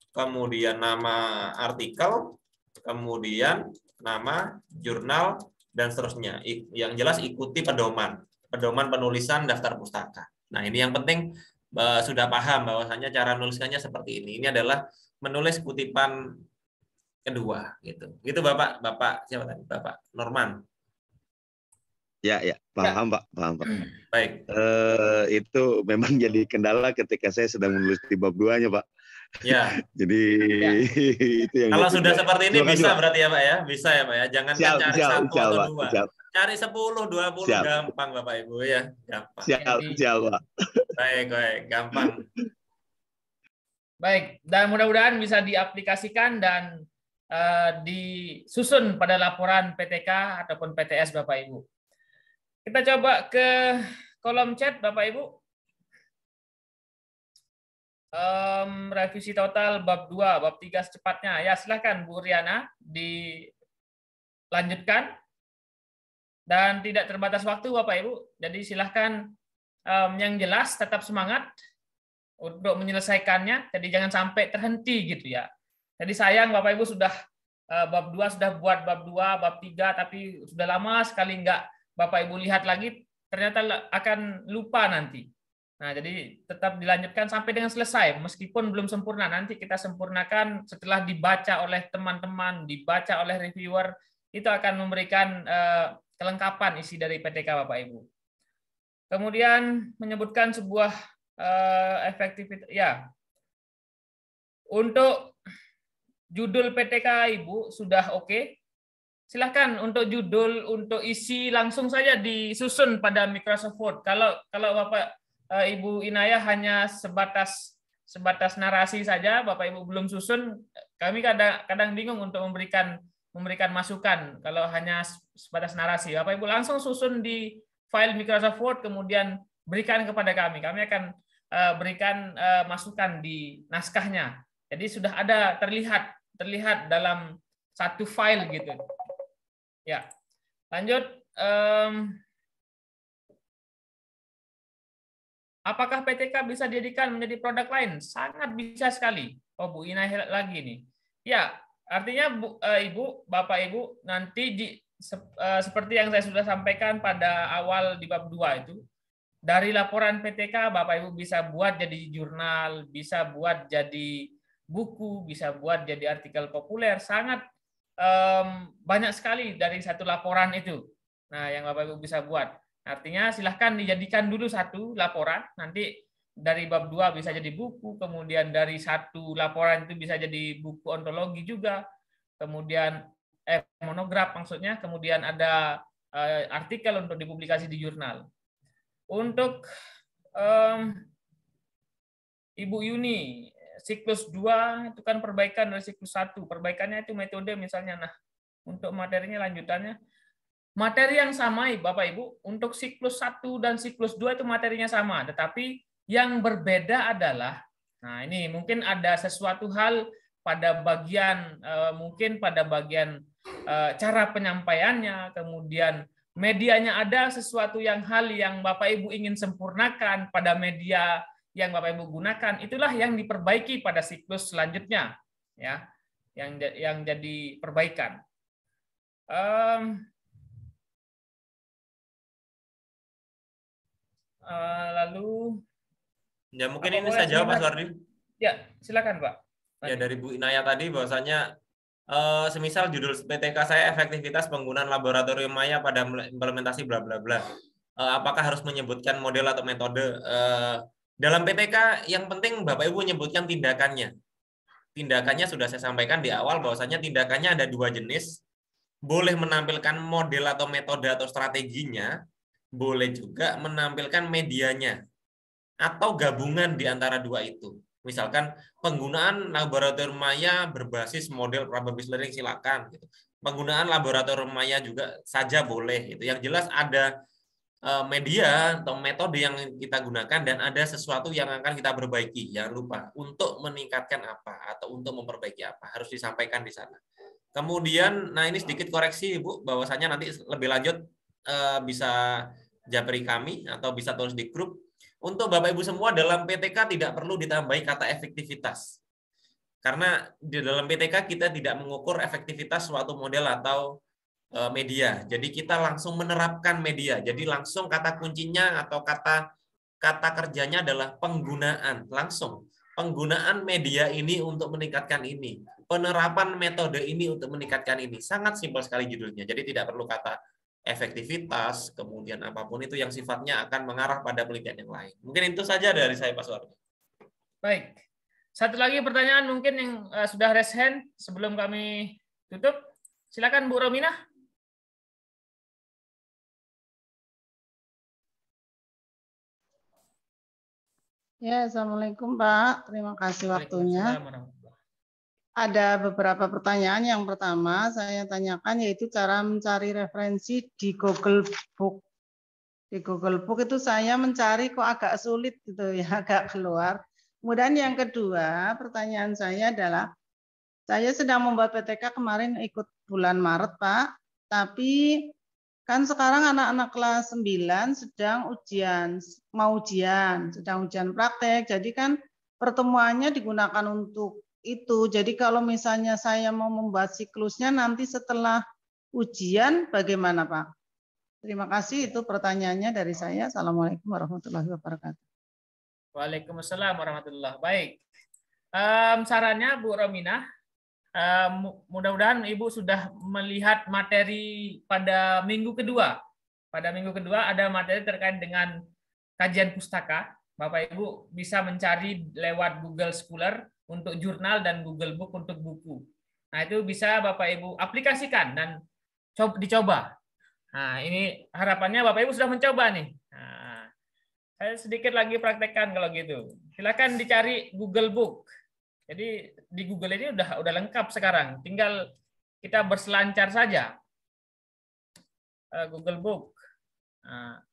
kemudian nama artikel, kemudian nama jurnal, dan seterusnya. Yang jelas ikuti pedoman penulisan daftar pustaka. Nah, ini yang penting sudah paham bahwasanya cara menuliskannya seperti ini. Ini adalah menulis kutipan kedua, gitu. Gitu Bapak siapa tadi? Bapak Norman. Ya, paham Pak, paham Pak. Baik. Itu memang jadi kendala ketika saya sedang menulis di bab 2-nya Pak. Ya. Jadi itu yang kalau sudah seperti ini bisa Pak. berarti ya Pak ya, bisa ya Pak ya. Jangan cari satu atau dua. Cari 10, 20 gampang Bapak Ibu ya, gampang. Siap Pak. Baik, gampang. Baik, dan mudah-mudahan bisa diaplikasikan dan disusun pada laporan PTK ataupun PTS Bapak Ibu. Kita coba ke kolom chat Bapak Ibu. Revisi total bab 2, bab 3 secepatnya. Ya, silakan Bu Riana dilanjutkan. Dan tidak terbatas waktu Bapak Ibu. Jadi silakan yang jelas tetap semangat untuk menyelesaikannya. Jadi jangan sampai terhenti gitu ya. Jadi sayang Bapak Ibu sudah bab 2 sudah buat bab 2, bab 3 tapi sudah lama sekali enggak Bapak Ibu lihat lagi, ternyata akan lupa nanti. Nah, jadi tetap dilanjutkan sampai dengan selesai, meskipun belum sempurna. Nanti kita sempurnakan setelah dibaca oleh teman-teman, dibaca oleh reviewer, itu akan memberikan kelengkapan isi dari PTK Bapak Ibu. Kemudian menyebutkan sebuah efektivitas, ya. Untuk judul PTK Ibu sudah oke. Silahkan untuk judul, untuk isi langsung saja disusun pada Microsoft Word. Kalau Bapak Ibu Inayah hanya sebatas narasi saja, Bapak Ibu belum susun, kami kadang bingung untuk memberikan masukan kalau hanya sebatas narasi. Bapak Ibu langsung susun di file Microsoft Word, kemudian berikan kepada kami. Kami akan berikan masukan di naskahnya. Jadi sudah ada terlihat dalam satu file gitu. Ya, lanjut. Apakah PTK bisa dijadikan menjadi produk lain? Sangat bisa sekali. Oh, Bu Inayah lagi nih. Ya, artinya Bapak Ibu nanti seperti yang saya sudah sampaikan pada awal di bab 2 itu, dari laporan PTK Bapak Ibu bisa buat jadi jurnal, bisa buat jadi buku, bisa buat jadi artikel populer, sangat banyak sekali dari satu laporan itu. Nah, yang Bapak Ibu bisa buat. Artinya silahkan dijadikan dulu satu laporan, nanti dari bab 2 bisa jadi buku, kemudian dari satu laporan itu bisa jadi buku ontologi juga, kemudian monograf maksudnya, kemudian ada artikel untuk dipublikasi di jurnal. Untuk Ibu Yuni, siklus 2 itu kan perbaikan dari siklus 1. Perbaikannya itu metode misalnya. Nah, untuk materinya lanjutannya. Materi yang sama Bapak Ibu, untuk siklus 1 dan siklus 2 itu materinya sama. Tetapi yang berbeda adalah, nah ini mungkin ada sesuatu hal pada bagian, cara penyampaiannya, kemudian medianya ada sesuatu hal yang Bapak Ibu ingin sempurnakan pada media yang Bapak Ibu gunakan, itulah yang diperbaiki pada siklus selanjutnya, ya, yang jadi perbaikan. Lalu, ya mungkin ini saya jawab Pak Suhardi. Ya, silakan Pak. Ya, dari Bu Inayah tadi bahwasanya semisal judul PTK saya efektivitas penggunaan laboratorium maya pada implementasi bla bla bla. Apakah harus menyebutkan model atau metode? Dalam PTK yang penting Bapak Ibu menyebutkan tindakannya. Tindakannya sudah saya sampaikan di awal bahwasanya tindakannya ada 2 jenis. Boleh menampilkan model atau metode atau strateginya, boleh juga menampilkan medianya atau gabungan di antara 2 itu. Misalkan penggunaan laboratorium maya berbasis model probabilistic learning silakan gitu. Penggunaan laboratorium maya juga saja boleh gitu. Yang jelas ada media atau metode yang kita gunakan dan ada sesuatu yang akan kita perbaiki. Jangan lupa untuk meningkatkan apa atau untuk memperbaiki apa harus disampaikan di sana. Kemudian, nah ini sedikit koreksi Ibu, bahwasanya nanti lebih lanjut bisa japri kami atau bisa tulis di grup. Untuk Bapak Ibu semua dalam PTK tidak perlu ditambahi kata efektivitas. Karena di dalam PTK kita tidak mengukur efektivitas suatu model atau media. Jadi kita langsung menerapkan media. Jadi langsung kata kuncinya atau kata kerjanya adalah penggunaan. Langsung penggunaan media ini untuk meningkatkan ini. Penerapan metode ini untuk meningkatkan ini. Sangat simpel sekali judulnya. Jadi tidak perlu kata efektivitas, kemudian apapun itu yang sifatnya akan mengarah pada penelitian yang lain. Mungkin itu saja dari saya, Pak Suwardi. Baik. Satu lagi pertanyaan mungkin yang sudah raise hand sebelum kami tutup. Silakan Bu Rominah. Ya, Assalamualaikum Pak. Terima kasih waktunya. Ada beberapa pertanyaan. Yang pertama saya tanyakan yaitu cara mencari referensi di Google Book. Di Google Book itu saya mencari kok agak sulit gitu ya, agak keluar. Kemudian yang kedua, pertanyaan saya adalah saya sedang membuat PTK kemarin ikut bulan Maret, Pak. Tapi kan sekarang anak-anak kelas 9 sedang sedang ujian praktek. Jadi kan pertemuannya digunakan untuk itu. Jadi kalau misalnya saya mau membuat siklusnya nanti setelah ujian bagaimana, Pak? Terima kasih, itu pertanyaannya dari saya. Assalamualaikum warahmatullahi wabarakatuh. Waalaikumsalam warahmatullahi wabarakatuh. Baik. Sarannya Bu Rominah, mudah-mudahan Ibu sudah melihat materi pada minggu kedua. Pada minggu kedua ada materi terkait dengan kajian pustaka. Bapak Ibu bisa mencari lewat Google Scholar untuk jurnal dan Google Book untuk buku. Nah, itu bisa Bapak Ibu aplikasikan dan dicoba. Nah, ini harapannya Bapak Ibu sudah mencoba nih. Nah, saya sedikit lagi praktekkan kalau gitu. Silakan dicari Google Book. Jadi di Google ini udah lengkap sekarang. Tinggal kita berselancar saja. Google Book. Nah,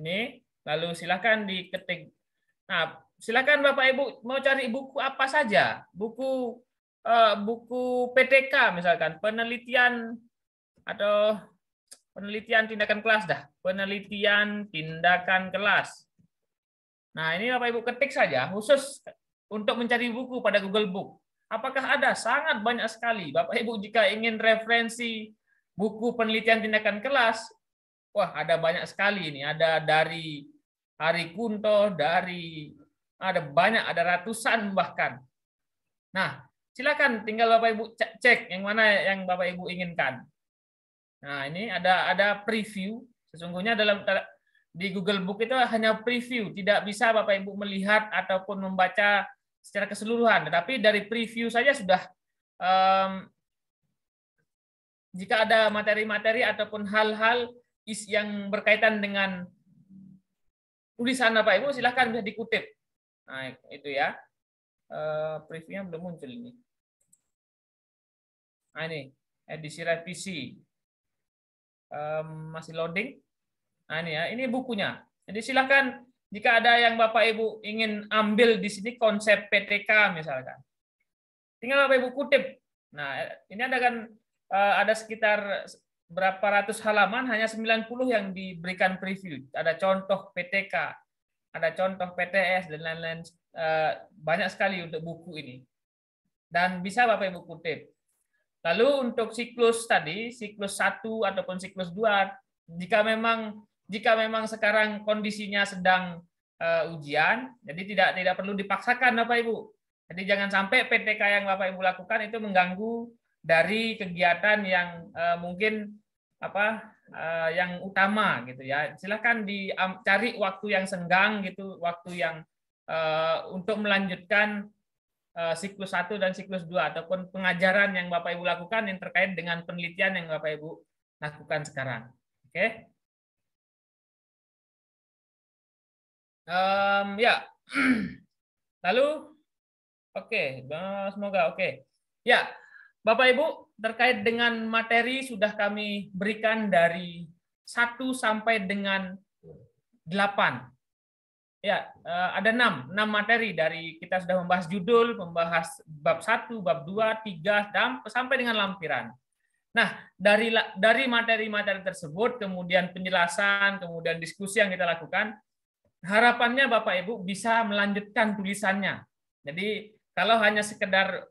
ini lalu silakan diketik. Nah, silakan Bapak Ibu mau cari buku apa saja. Buku PTK misalkan, penelitian atau penelitian tindakan kelas dah. Penelitian tindakan kelas. Nah, ini Bapak Ibu ketik saja khusus untuk mencari buku pada Google Book. Apakah ada? Sangat banyak sekali. Bapak Ibu jika ingin referensi buku penelitian tindakan kelas, wah ada banyak sekali ini. Ada dari Hari Kunto, ada banyak, ada ratusan bahkan. Nah, silakan tinggal Bapak Ibu cek yang mana yang Bapak Ibu inginkan. Nah, ini ada preview. Sesungguhnya di Google Book itu hanya preview, tidak bisa Bapak Ibu melihat ataupun membaca secara keseluruhan. Tetapi dari preview saja sudah, jika ada materi-materi ataupun hal-hal yang berkaitan dengan tulisan Bapak Ibu, silahkan bisa dikutip. Nah, itu ya. Previewnya belum muncul ini. Nah, ini edisi revisi. Masih loading. Nah, ini ya, ini bukunya. Jadi silakan jika ada yang Bapak Ibu ingin ambil di sini konsep PTK misalkan. Tinggal Bapak Ibu kutip. Nah, ini ada sekitar berapa ratus halaman, hanya 90 yang diberikan preview. Ada contoh PTK, ada contoh PTS dan lain-lain, banyak sekali untuk buku ini. Dan bisa Bapak Ibu kutip. Lalu untuk siklus tadi, siklus 1 ataupun siklus 2, jika memang sekarang kondisinya sedang ujian, jadi tidak perlu dipaksakan Bapak Ibu. Jadi jangan sampai PTK yang Bapak Ibu lakukan itu mengganggu dari kegiatan yang mungkin yang utama gitu ya. Silakan dicari waktu yang senggang gitu, waktu yang untuk melanjutkan siklus 1 dan siklus 2 ataupun pengajaran yang Bapak Ibu lakukan yang terkait dengan penelitian yang Bapak Ibu lakukan sekarang. Oke. Ya. Lalu, oke, semoga oke. Ya, Bapak Ibu, terkait dengan materi sudah kami berikan dari 1 sampai dengan 8. Ya, ada 6 materi dari kita sudah membahas judul, membahas bab 1, bab 2, 3, sampai dengan lampiran. Nah, dari materi-materi tersebut, kemudian penjelasan, kemudian diskusi yang kita lakukan, harapannya Bapak Ibu bisa melanjutkan tulisannya. Jadi, kalau hanya sekedar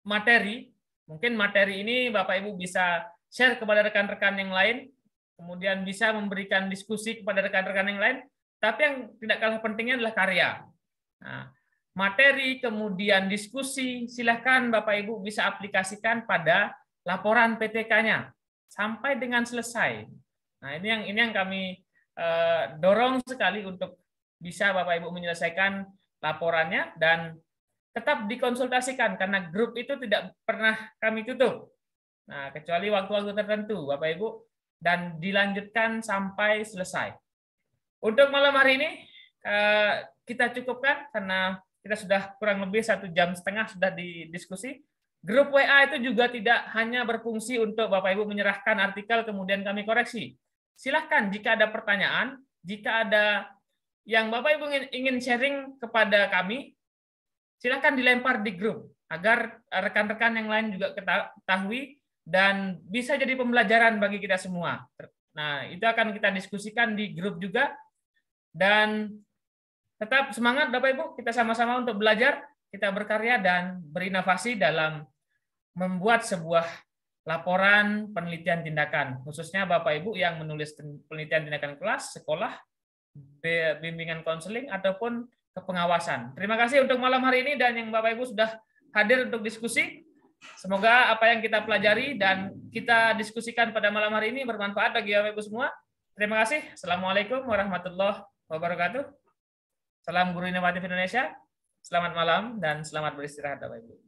materi, mungkin materi ini Bapak Ibu bisa share kepada rekan-rekan yang lain, kemudian bisa memberikan diskusi kepada rekan-rekan yang lain, tapi yang tidak kalah pentingnya adalah karya. Nah, materi, kemudian diskusi, silakan Bapak Ibu bisa aplikasikan pada laporan PTK-nya sampai dengan selesai. Nah, ini yang kami dorong sekali untuk bisa Bapak Ibu menyelesaikan laporannya dan tetap dikonsultasikan karena grup itu tidak pernah kami tutup. Nah, kecuali waktu-waktu tertentu Bapak Ibu, dan dilanjutkan sampai selesai. Untuk malam hari ini kita cukupkan karena kita sudah kurang lebih 1,5 jam sudah didiskusi. Grup WA itu juga tidak hanya berfungsi untuk Bapak Ibu menyerahkan artikel kemudian kami koreksi. Silahkan jika ada pertanyaan, jika ada yang Bapak Ibu ingin sharing kepada kami, silahkan dilempar di grup agar rekan-rekan yang lain juga ketahui dan bisa jadi pembelajaran bagi kita semua. Nah, itu akan kita diskusikan di grup juga. Dan tetap semangat Bapak Ibu, kita sama-sama untuk belajar, kita berkarya dan berinovasi dalam membuat sebuah laporan penelitian tindakan, khususnya Bapak Ibu yang menulis penelitian tindakan kelas, sekolah, bimbingan konseling, ataupun kepengawasan. Terima kasih untuk malam hari ini dan yang Bapak Ibu sudah hadir untuk diskusi. Semoga apa yang kita pelajari dan kita diskusikan pada malam hari ini bermanfaat bagi Bapak Ibu semua. Terima kasih. Assalamualaikum warahmatullahi wabarakatuh. Salam Guru Inovatif Indonesia. Selamat malam dan selamat beristirahat Bapak Ibu.